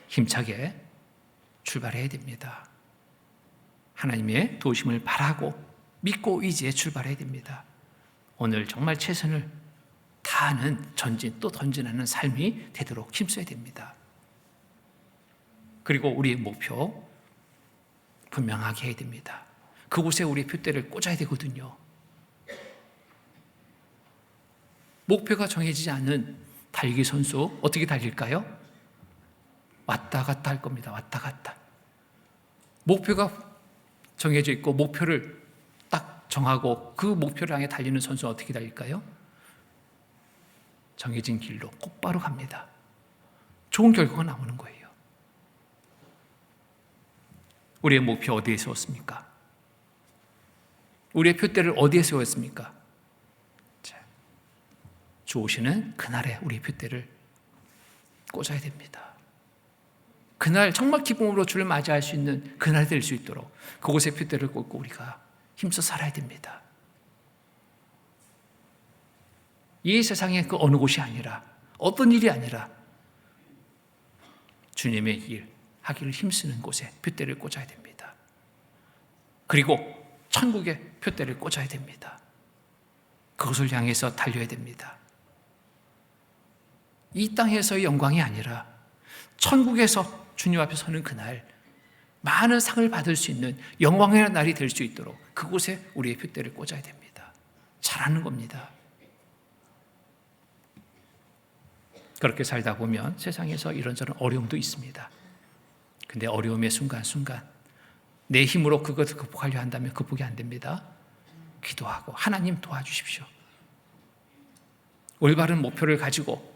힘차게 출발해야 됩니다. 하나님의 도우심을 바라고 믿고 의지에 출발해야 됩니다. 오늘 정말 최선을 다하는 전진 또 전진하는 삶이 되도록 힘써야 됩니다. 그리고 우리의 목표 분명하게 해야 됩니다. 그곳에 우리의 표대를 꽂아야 되거든요. 목표가 정해지지 않은 달리기 선수 어떻게 달릴까요? 왔다 갔다 할 겁니다. 왔다 갔다. 목표가 정해져 있고 목표를 딱 정하고 그 목표를 향해 달리는 선수는 어떻게 달릴까요? 정해진 길로 곧바로 갑니다. 좋은 결과가 나오는 거예요. 우리의 목표 어디에 세웠습니까? 우리의 표대를 어디에 세웠습니까? 주 오시는 그날에 우리의 표대를 꽂아야 됩니다. 그날 정말 기쁨으로 주를 맞이할 수 있는 그날 될 수 있도록 그곳에 표대를 꽂고 우리가 힘써 살아야 됩니다. 이 세상의 그 어느 곳이 아니라 어떤 일이 아니라 주님의 일 하기를 힘쓰는 곳에 표대를 꽂아야 됩니다. 그리고 천국에 표대를 꽂아야 됩니다. 그것을 향해서 달려야 됩니다. 이 땅에서의 영광이 아니라 천국에서 주님 앞에 서는 그날 많은 상을 받을 수 있는 영광의 날이 될 수 있도록 그곳에 우리의 표대를 꽂아야 됩니다. 잘하는 겁니다. 그렇게 살다 보면 세상에서 이런저런 어려움도 있습니다. 근데 어려움의 순간순간 내 힘으로 그것을 극복하려 한다면 극복이 안 됩니다. 기도하고 하나님 도와주십시오. 올바른 목표를 가지고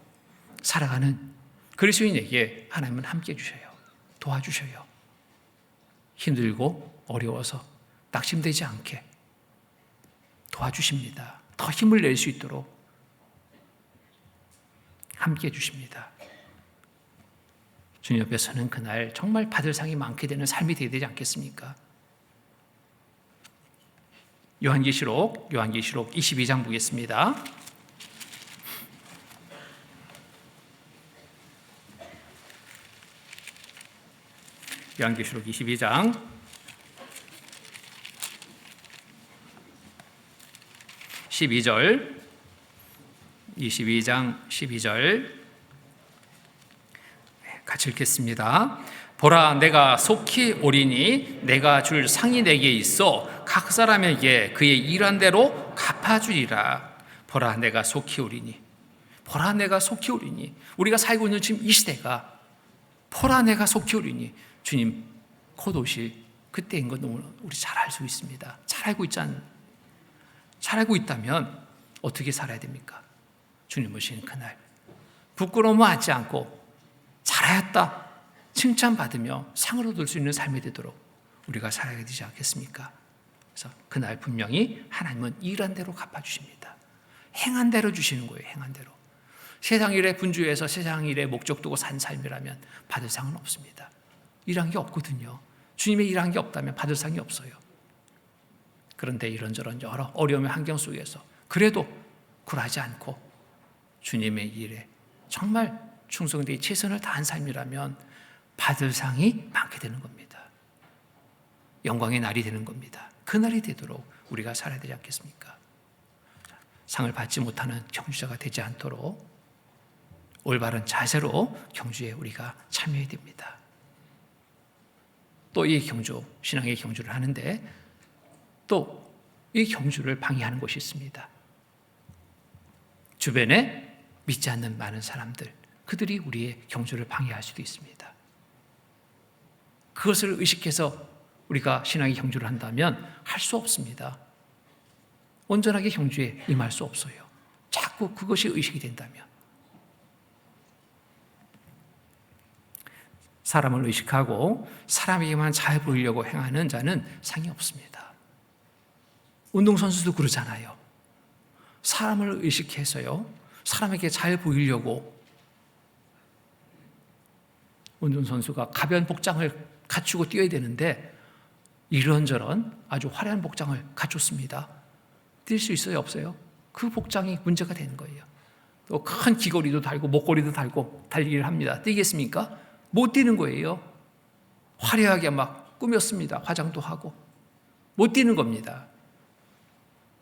살아가는 그리스도인에게 하나님은 함께 해주셔요. 도와주셔요. 힘들고 어려워서 낙심되지 않게 도와주십니다. 더 힘을 낼 수 있도록 함께 해주십니다. 주님 옆에서는 그날 정말 받을 상이 많게 되는 삶이 되어야 되지 않겠습니까? 요한계시록 22장 보겠습니다. 요한계시록 22장 12절 22장 12절 같이 읽겠습니다. 보라, 내가 속히 오리니 내가 줄 상이 내게 있어 각 사람에게 그의 일한 대로 갚아주리라. 보라, 내가 속히 오리니. 보라, 내가 속히 오리니. 우리가 살고 있는 지금 이 시대가 보라, 내가 속히 오리니. 주님 곧 오실 그때인 건 우리 잘 알 수 있습니다. 잘 알고 있다면 어떻게 살아야 됩니까? 주님 오시는 그날 부끄러워하지 않고 잘하였다 칭찬받으며 상을 얻을 수 있는 삶이 되도록 우리가 살아야 되지 않겠습니까? 그래서 그날 분명히 하나님은 일한 대로 갚아주십니다. 행한 대로 주시는 거예요. 행한 대로. 세상 일에 분주해서 세상 일에 목적 두고 산 삶이라면 받을 상은 없습니다. 일한 게 없거든요. 주님의 일한 게 없다면 받을 상이 없어요. 그런데 이런저런 여러 어려움의 환경 속에서 그래도 굴하지 않고 주님의 일에 정말 충성되게 최선을 다한 삶이라면 받을 상이 많게 되는 겁니다. 영광의 날이 되는 겁니다. 그 날이 되도록 우리가 살아야 되지 않겠습니까? 상을 받지 못하는 경주자가 되지 않도록 올바른 자세로 경주에 우리가 참여해야 됩니다. 또 이 경주, 신앙의 경주를 하는데 또 이 경주를 방해하는 것이 있습니다. 주변에 믿지 않는 많은 사람들, 그들이 우리의 경주를 방해할 수도 있습니다. 그것을 의식해서 우리가 신앙의 경주를 한다면 할 수 없습니다. 온전하게 경주에 임할 수 없어요. 자꾸 그것이 의식이 된다면. 사람을 의식하고 사람에게만 잘 보이려고 행하는 자는 상이 없습니다. 운동선수도 그러잖아요. 사람을 의식해서요, 사람에게 잘 보이려고 운동선수가 가벼운 복장을 갖추고 뛰어야 되는데 이런저런 아주 화려한 복장을 갖췄습니다. 뛸 수 있어요? 없어요? 그 복장이 문제가 되는 거예요. 또 큰 귀걸이도 달고 목걸이도 달고 달리기를 합니다. 뛰겠습니까? 못 뛰는 거예요. 화려하게 막 꾸몄습니다. 화장도 하고. 못 뛰는 겁니다.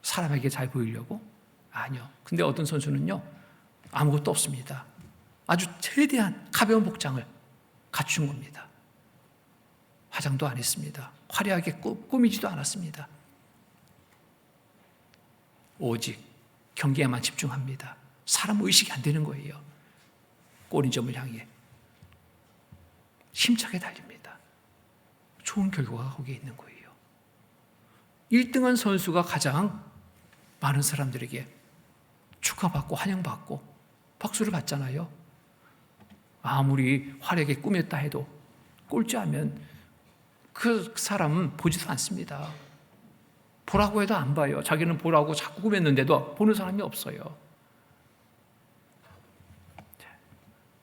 사람에게 잘 보이려고? 아니요. 근데 어떤 선수는요, 아무것도 없습니다. 아주 최대한 가벼운 복장을 갖춘 겁니다. 화장도 안 했습니다. 화려하게 꾸미지도 않았습니다. 오직 경기에만 집중합니다. 사람 의식이 안 되는 거예요. 골인점을 향해 힘차게 달립니다. 좋은 결과가 거기에 있는 거예요. 1등한 선수가 가장 많은 사람들에게 축하받고 환영받고 박수를 받잖아요. 아무리 화려하게 꾸몄다 해도 꼴찌하면 그 사람은 보지도 않습니다. 보라고 해도 안 봐요. 자기는 보라고 자꾸 꾸몄는데도 보는 사람이 없어요.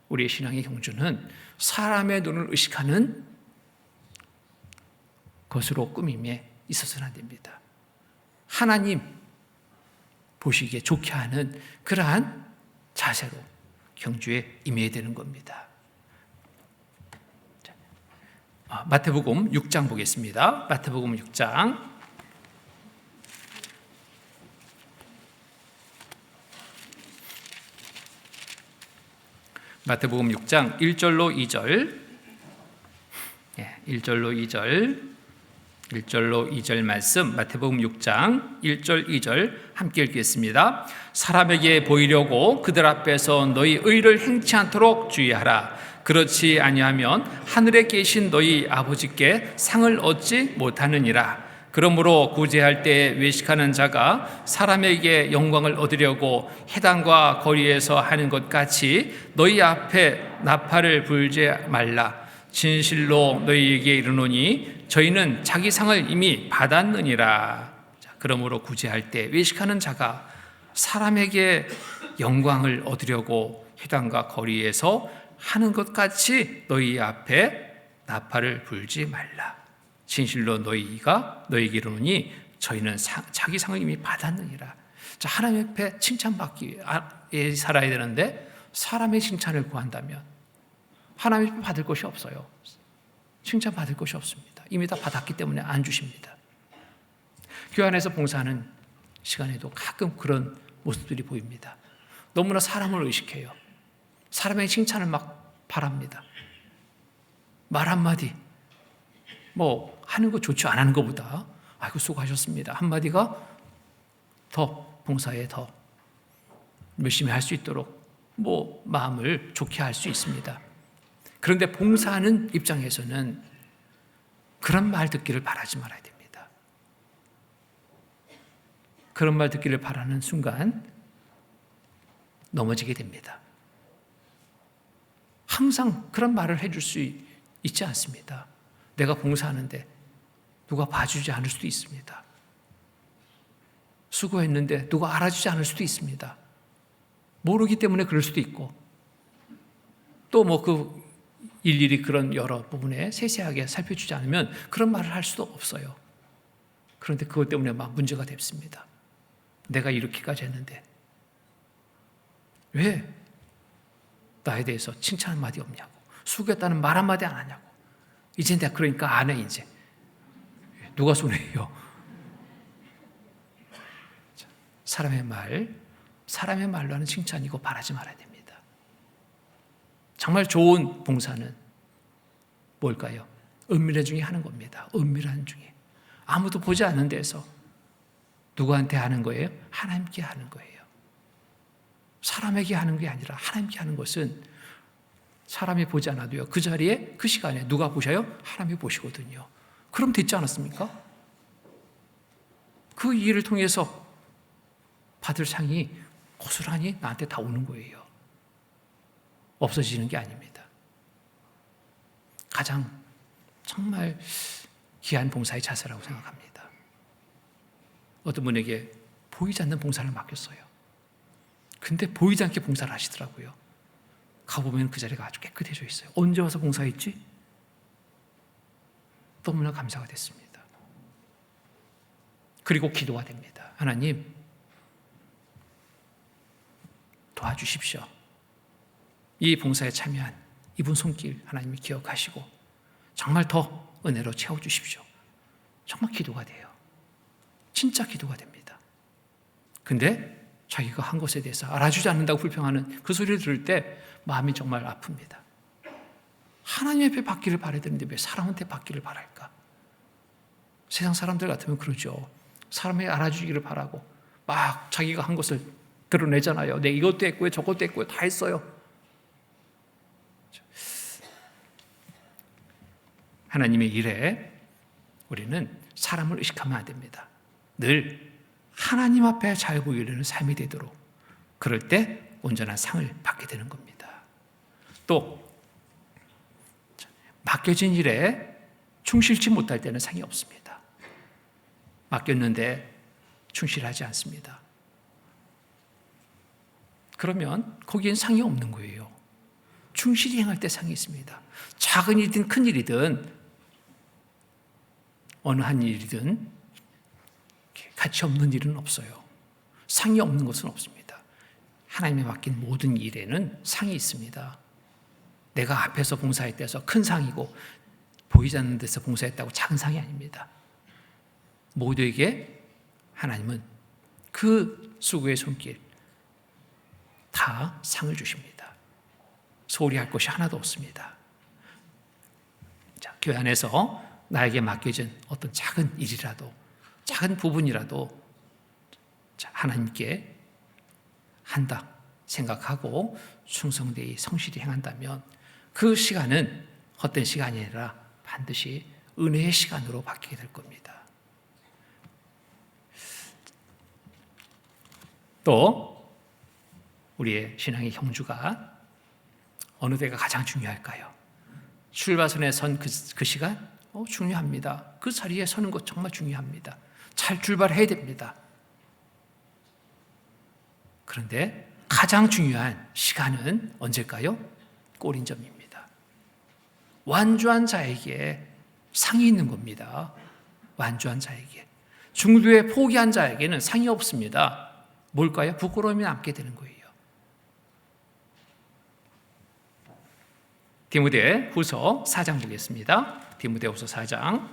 우리의 신앙의 경주는 사람의 눈을 의식하는 것으로 꾸밈에 있어서는 안 됩니다. 하나님 보시기에 좋게 하는 그러한 자세로 경주에 임해야 되는 겁니다. 마태복음 6장 보겠습니다. 마태복음 6장 마태복음 6장 1절로 2절 1절로 2절 말씀, 마태복음 6장 1절 2절 함께 읽겠습니다. 사람에게 보이려고 그들 앞에서 너희 의를 행치 않도록 주의하라. 그렇지 아니하면 하늘에 계신 너희 아버지께 상을 얻지 못하느니라. 그러므로 구제할 때 외식하는 자가 사람에게 영광을 얻으려고 회당과 거리에서 하는 것 같이 너희 앞에 나팔을 불지 말라. 진실로 너희에게 이르노니 저희는 자기 상을 이미 받았느니라. 그러므로 구제할 때 외식하는 자가 사람에게 영광을 얻으려고 회당과 거리에서 하는 것 같이 너희 앞에 나팔을 불지 말라. 진실로 너희에게 이르노니 저희는 자기 상을 이미 받았느니라. 자, 하나님 앞에 칭찬받기 위해 살아야 되는데 사람의 칭찬을 구한다면 하나님 앞에 받을 것이 없어요. 칭찬받을 것이 없습니다. 이미 다 받았기 때문에 안 주십니다. 교회 안에서 봉사하는 시간에도 가끔 그런 모습들이 보입니다. 너무나 사람을 의식해요. 사람의 칭찬을 막 바랍니다. 말 한마디 하는 거 좋죠. 안 하는 것보다 아이고 수고하셨습니다 한마디가 더 봉사에 더 열심히 할 수 있도록 마음을 좋게 할 수 있습니다. 그런데 봉사하는 입장에서는 그런 말 듣기를 바라지 말아야 됩니다. 그런 말 듣기를 바라는 순간 넘어지게 됩니다. 항상 그런 말을 해줄 수 있지 않습니다. 내가 봉사하는데 누가 봐주지 않을 수도 있습니다. 수고했는데 누가 알아주지 않을 수도 있습니다. 모르기 때문에 그럴 수도 있고 또 일일이 그런 여러 부분에 세세하게 살펴주지 않으면 그런 말을 할 수도 없어요. 그런데 그것 때문에 막 문제가 됐습니다. 내가 이렇게까지 했는데 왜 나에 대해서 칭찬 한마디 없냐고, 수고했다는 말 한마디 안 하냐고. 이제 내가 그러니까 안 해. 이제 누가 손해요? 사람의 말로 하는 칭찬이고 바라지 말아야 됩니다. 정말 좋은 봉사는 뭘까요? 은밀한 중에 하는 겁니다. 은밀한 중에 아무도 보지 않는 데서 누구한테 하는 거예요? 하나님께 하는 거예요. 사람에게 하는 게 아니라 하나님께 하는 것은 사람이 보지 않아도요, 그 자리에 그 시간에 누가 보셔요? 하나님이 보시거든요. 그럼 됐지 않았습니까? 그 일을 통해서 받을 상이 고스란히 나한테 다 오는 거예요. 없어지는 게 아닙니다. 가장 정말 귀한 봉사의 자세라고 생각합니다. 어떤 분에게 보이지 않는 봉사를 맡겼어요. 근데 보이지 않게 봉사를 하시더라고요. 가보면 그 자리가 아주 깨끗해져 있어요. 언제 와서 봉사했지? 너무나 감사가 됐습니다. 그리고 기도가 됩니다. 하나님, 도와주십시오. 이 봉사에 참여한 이분 손길 하나님이 기억하시고 정말 더 은혜로 채워주십시오. 정말 기도가 돼요. 진짜 기도가 됩니다. 근데 자기가 한 것에 대해서 알아주지 않는다고 불평하는 그 소리를 들을 때 마음이 정말 아픕니다. 하나님 앞에 받기를 바라야 되는데 왜 사람한테 받기를 바랄까? 세상 사람들 같으면 그러죠. 사람이 알아주기를 바라고 막 자기가 한 것을 드러내잖아요. 내 이것도 했고요, 저것도 했고요, 다 했어요. 하나님의 일에 우리는 사람을 의식하면 안 됩니다. 늘 하나님 앞에 잘 보이려는 삶이 되도록, 그럴 때 온전한 상을 받게 되는 겁니다. 또 맡겨진 일에 충실치 못할 때는 상이 없습니다. 맡겼는데 충실하지 않습니다. 그러면 거기엔 상이 없는 거예요. 충실히 행할 때 상이 있습니다. 작은 일이든 큰 일이든 어느 한 일이든 가치 없는 일은 없어요. 상이 없는 것은 없습니다. 하나님이 맡긴 모든 일에는 상이 있습니다. 내가 앞에서 봉사했다고 큰 상이고 보이지 않는 데서 봉사했다고 작은 상이 아닙니다. 모두에게 하나님은 그 수고의 손길 다 상을 주십니다. 소홀히 할 것이 하나도 없습니다. 자, 교회 안에서 나에게 맡겨진 어떤 작은 일이라도, 작은 부분이라도 하나님께 한다 생각하고 충성되이 성실히 행한다면 그 시간은 헛된 시간이 아니라 반드시 은혜의 시간으로 바뀌게 될 겁니다. 또 우리의 신앙의 경주가 어느 때가 가장 중요할까요? 출발선에 선 그 시간? 중요합니다. 그 자리에 서는 것 정말 중요합니다. 잘 출발해야 됩니다. 그런데 가장 중요한 시간은 언제일까요? 꼬린점입니다. 완주한 자에게 상이 있는 겁니다. 완주한 자에게. 중도에 포기한 자에게는 상이 없습니다. 뭘까요? 부끄러움이 남게 되는 거예요. 디모데후서 4장 보겠습니다. 디모데후서 4장.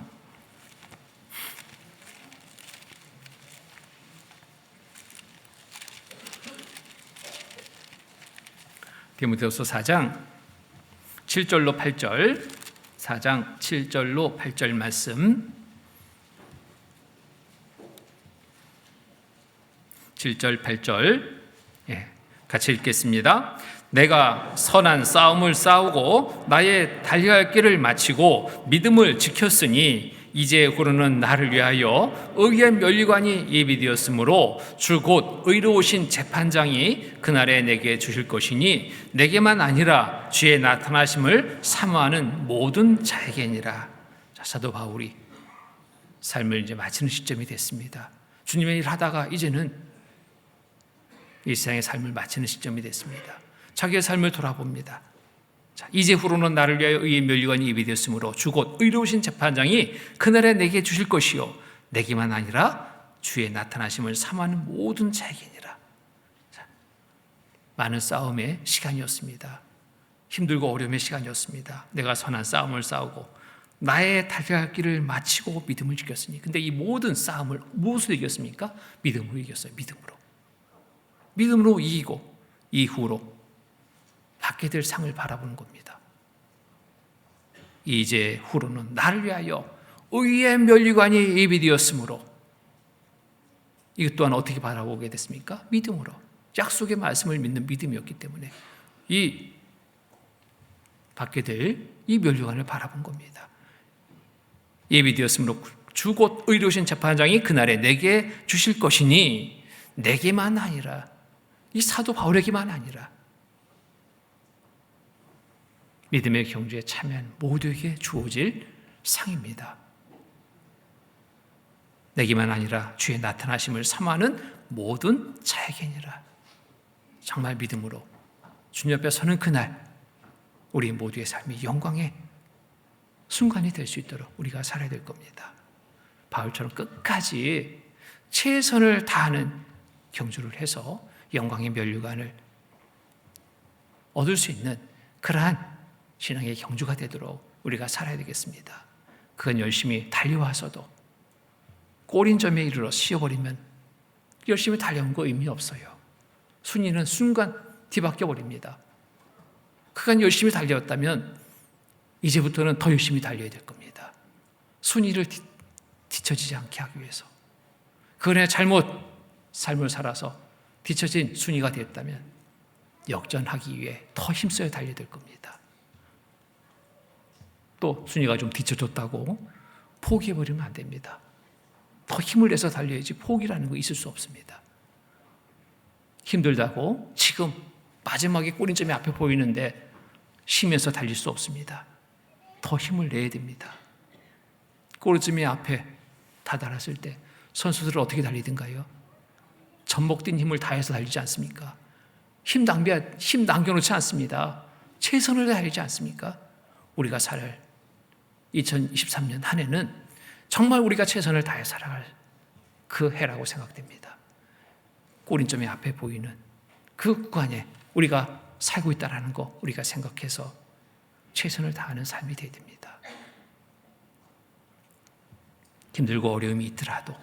디모데후서 4장 7절로 8절, 4장 7절로 8절 말씀. 7절, 8절 같이 읽겠습니다. 내가 선한 싸움을 싸우고 나의 달려야 할 길을 마치고 믿음을 지켰으니 이제후로는 나를 위하여 의의 면류관이 예비되었으므로 주 곧 의로우신 재판장이 그날에 내게 주실 것이니 내게만 아니라 주의 나타나심을 사모하는 모든 자에게니라. 사도 바울이 삶을 이제 마치는 시점이 됐습니다. 주님의 일 하다가 이제는 이 세상의 삶을 마치는 시점이 됐습니다. 자기의 삶을 돌아봅니다. 자, 이제후로는 나를 위하여 의의 면류관이 예비되었으므로 주 곧 의로우신 재판장이 그날에 내게 주실 것이요 내게만 아니라 주의 나타나심을 사모하는 모든 자에게니라. 자, 많은 싸움의 시간이었습니다. 힘들고 어려움의 시간이었습니다. 내가 선한 싸움을 싸우고 나의 달려야 할 길을 마치고 믿음을 지켰으니. 근데 이 모든 싸움을 무엇으로 이겼습니까? 믿음으로 이겼어요. 믿음으로 이기고 이후로 받게 될 상을 바라보는 겁니다. 이제 후로는 나를 위하여 의의 면류관이 예비되었으므로. 이것 또한 어떻게 바라보게 됐습니까? 믿음으로. 약속의 말씀을 믿는 믿음이었기 때문에 이 받게 될 이 면류관을 바라본 겁니다. 예비되었으므로 주 곧 의로우신 재판장이 그날에 내게 주실 것이니 내게만 아니라, 이 사도 바울에게만 아니라 믿음의 경주에 참여한 모두에게 주어질 상입니다. 내게만 아니라 주의 나타나심을 사모하는 모든 자에게니라. 정말 믿음으로 주님 옆에 서는 그날 우리 모두의 삶이 영광의 순간이 될 수 있도록 우리가 살아야 될 겁니다. 바울처럼 끝까지 최선을 다하는 경주를 해서 영광의 면류관을 얻을 수 있는 그러한 신앙의 경주가 되도록 우리가 살아야 되겠습니다. 그건 열심히 달려와서도 꼬린점에 이르러 쉬어버리면 열심히 달려온 거 의미 없어요. 순위는 순간 뒤바뀌어 버립니다. 그간 열심히 달려왔다면 이제부터는 더 열심히 달려야 될 겁니다. 순위를 뒤처지지 않게 하기 위해서. 그간에 잘못 삶을 살아서 뒤처진 순위가 됐다면 역전하기 위해 더 힘써야 달려야 될 겁니다. 또 순위가 좀 뒤처졌다고 포기해버리면 안 됩니다. 더 힘을 내서 달려야지 포기라는 거 있을 수 없습니다. 힘들다고 지금 마지막에 꼬린점이 앞에 보이는데 쉬면서 달릴 수 없습니다. 더 힘을 내야 됩니다. 꼬린점이 앞에 다다랐을 때 선수들은 어떻게 달리든가요? 젖먹든 힘을 다해서 달리지 않습니까? 힘 남겨놓지 않습니다. 최선을 다하지 않습니까? 우리가 살 2023년 한 해는 정말 우리가 최선을 다해 살아갈 그 해라고 생각됩니다. 꼬린점이 앞에 보이는 그 구간에 우리가 살고 있다는 거 우리가 생각해서 최선을 다하는 삶이 되어야 됩니다. 힘들고 어려움이 있더라도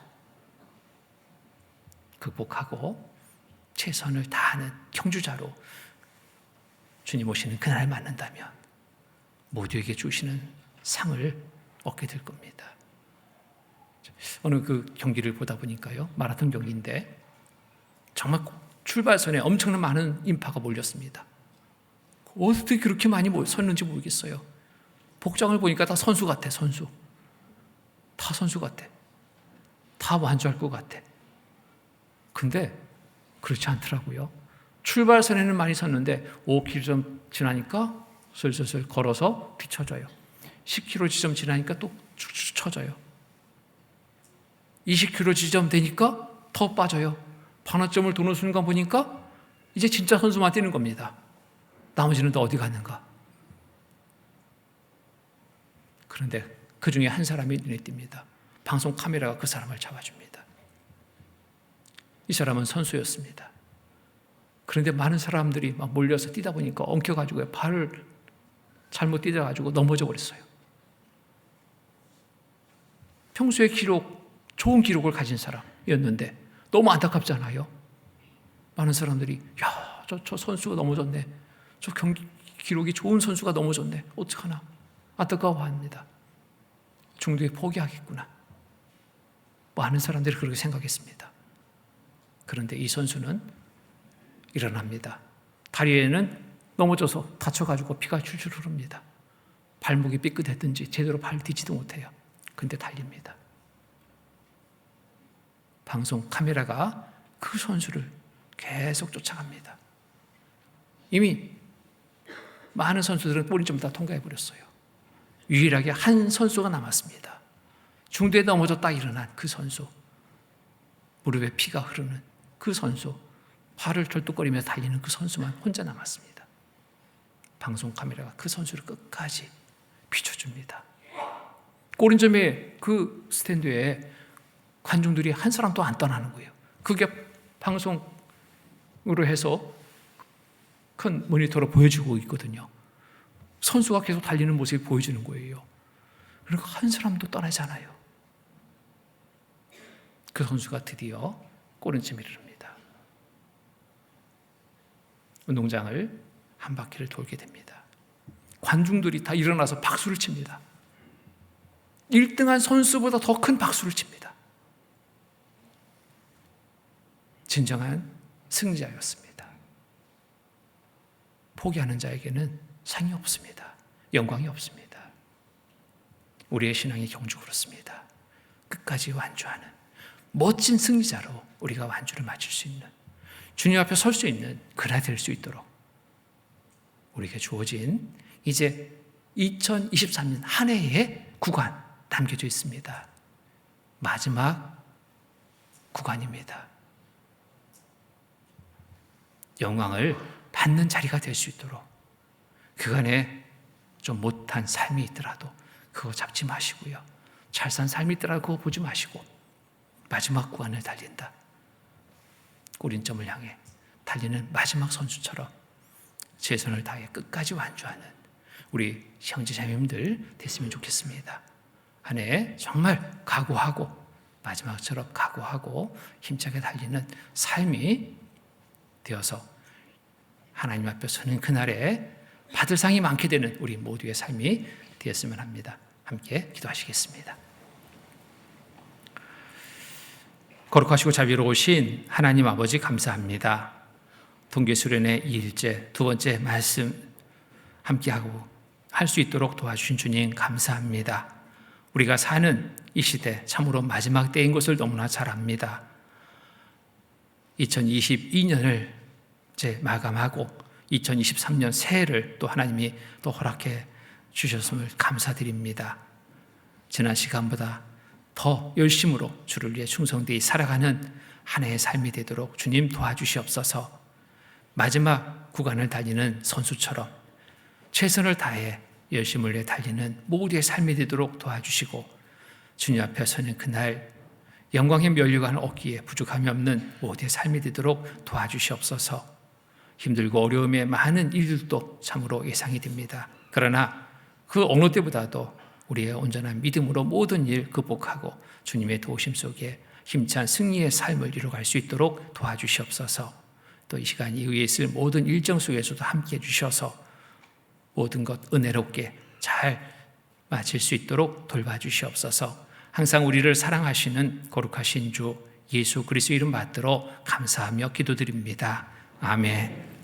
극복하고 최선을 다하는 경주자로 주님 오시는 그날 만난다면 모두에게 주시는 상을 얻게 될 겁니다. 어느 그 경기를 보다 보니까요, 마라톤 경기인데 정말 출발선에 엄청난 많은 인파가 몰렸습니다. 어떻게 그렇게 많이 섰는지 모르겠어요. 복장을 보니까 다 선수 같아, 선수. 다 선수 같아. 다 완주할 것 같아. 근데 그렇지 않더라고요. 출발선에는 많이 섰는데 5km 좀 지나니까 슬슬 걸어서 뒤쳐져요. 10km 지점 지나니까 또 쭉쭉 쳐져요. 20km 지점 되니까 더 빠져요. 반환점을 도는 순간 보니까 이제 진짜 선수만 뛰는 겁니다. 나머지는 또 어디 갔는가? 그런데 그 중에 한 사람이 눈에 띕니다. 방송 카메라가 그 사람을 잡아줍니다. 이 사람은 선수였습니다. 그런데 많은 사람들이 막 몰려서 뛰다 보니까 엉켜가지고 발을 잘못 뛰어가지고 넘어져 버렸어요. 평소에 좋은 기록을 가진 사람이었는데 너무 안타깝잖아요. 많은 사람들이 저 선수가 넘어졌네. 저 경기 기록이 좋은 선수가 넘어졌네. 어떡하나. 안타까워합니다. 중도에 포기하겠구나. 많은 사람들이 그렇게 생각했습니다. 그런데 이 선수는 일어납니다. 다리에는 넘어져서 다쳐가지고 피가 줄줄 흐릅니다. 발목이 삐끗했든지 제대로 발 디지도 못해요. 근데 달립니다. 방송 카메라가 그 선수를 계속 쫓아갑니다. 이미 많은 선수들은 꼬리점 다 통과해버렸어요. 유일하게 한 선수가 남았습니다. 중도에 넘어졌다 일어난 그 선수, 무릎에 피가 흐르는 그 선수, 발을 절뚝거리며 달리는 그 선수만 혼자 남았습니다. 방송 카메라가 그 선수를 끝까지 비춰줍니다. 꼬린점의 그 스탠드에 관중들이 한 사람도 안 떠나는 거예요. 그게 방송으로 해서 큰 모니터로 보여주고 있거든요. 선수가 계속 달리는 모습이 보여주는 거예요. 그러니까 한 사람도 떠나지 않아요. 그 선수가 드디어 꼬른쯤에 이릅니다. 운동장을 한 바퀴를 돌게 됩니다. 관중들이 다 일어나서 박수를 칩니다. 1등한 선수보다 더 큰 박수를 칩니다. 진정한 승자였습니다. 포기하는 자에게는 상이 없습니다. 영광이 없습니다. 우리의 신앙의 경주 그렇습니다. 끝까지 완주하는 멋진 승리자로 우리가 완주를 마칠 수 있는, 주님 앞에 설 수 있는 그날 될 수 있도록 우리에게 주어진 이제 2023년 한 해의 구간 담겨져 있습니다. 마지막 구간입니다. 영광을 받는 자리가 될 수 있도록 그간에 좀 못한 삶이 있더라도 그거 잡지 마시고요. 잘 산 삶이 있더라도 그거 보지 마시고 마지막 구간을 달린다. 꼬린점을 향해 달리는 마지막 선수처럼 최선을 다해 끝까지 완주하는 우리 형제자매님들 됐으면 좋겠습니다. 한 해 정말 각오하고 마지막처럼 각오하고 힘차게 달리는 삶이 되어서 하나님 앞에 서는 그날에 받을 상이 많게 되는 우리 모두의 삶이 되었으면 합니다. 함께 기도하시겠습니다. 거룩하시고 자비로우신 하나님 아버지 감사합니다. 동계수련의 2일째 두 번째 말씀 함께하고 할 수 있도록 도와주신 주님 감사합니다. 우리가 사는 이 시대 참으로 마지막 때인 것을 너무나 잘 압니다. 2022년을 이제 마감하고 2023년 새해를 또 하나님이 또 허락해 주셨음을 감사드립니다. 지난 시간보다 더 열심으로 주를 위해 충성되이 살아가는 한 해의 삶이 되도록 주님 도와주시옵소서. 마지막 구간을 달리는 선수처럼 최선을 다해 열심을 내 달리는 모두의 삶이 되도록 도와주시고 주님 앞에 서는 그날 영광의 면류관을 얻기에 부족함이 없는 모두의 삶이 되도록 도와주시옵소서. 힘들고 어려움에 많은 일들도 참으로 예상이 됩니다. 그러나 그 어느 때보다도 우리의 온전한 믿음으로 모든 일 극복하고 주님의 도우심 속에 힘찬 승리의 삶을 이루어갈 수 있도록 도와주시옵소서. 또 이 시간 이후에 있을 모든 일정 속에서도 함께해 주셔서 모든 것 은혜롭게 잘 마칠 수 있도록 돌봐주시옵소서. 항상 우리를 사랑하시는 거룩하신 주 예수 그리스도 이름 받들어 감사하며 기도드립니다. 아멘.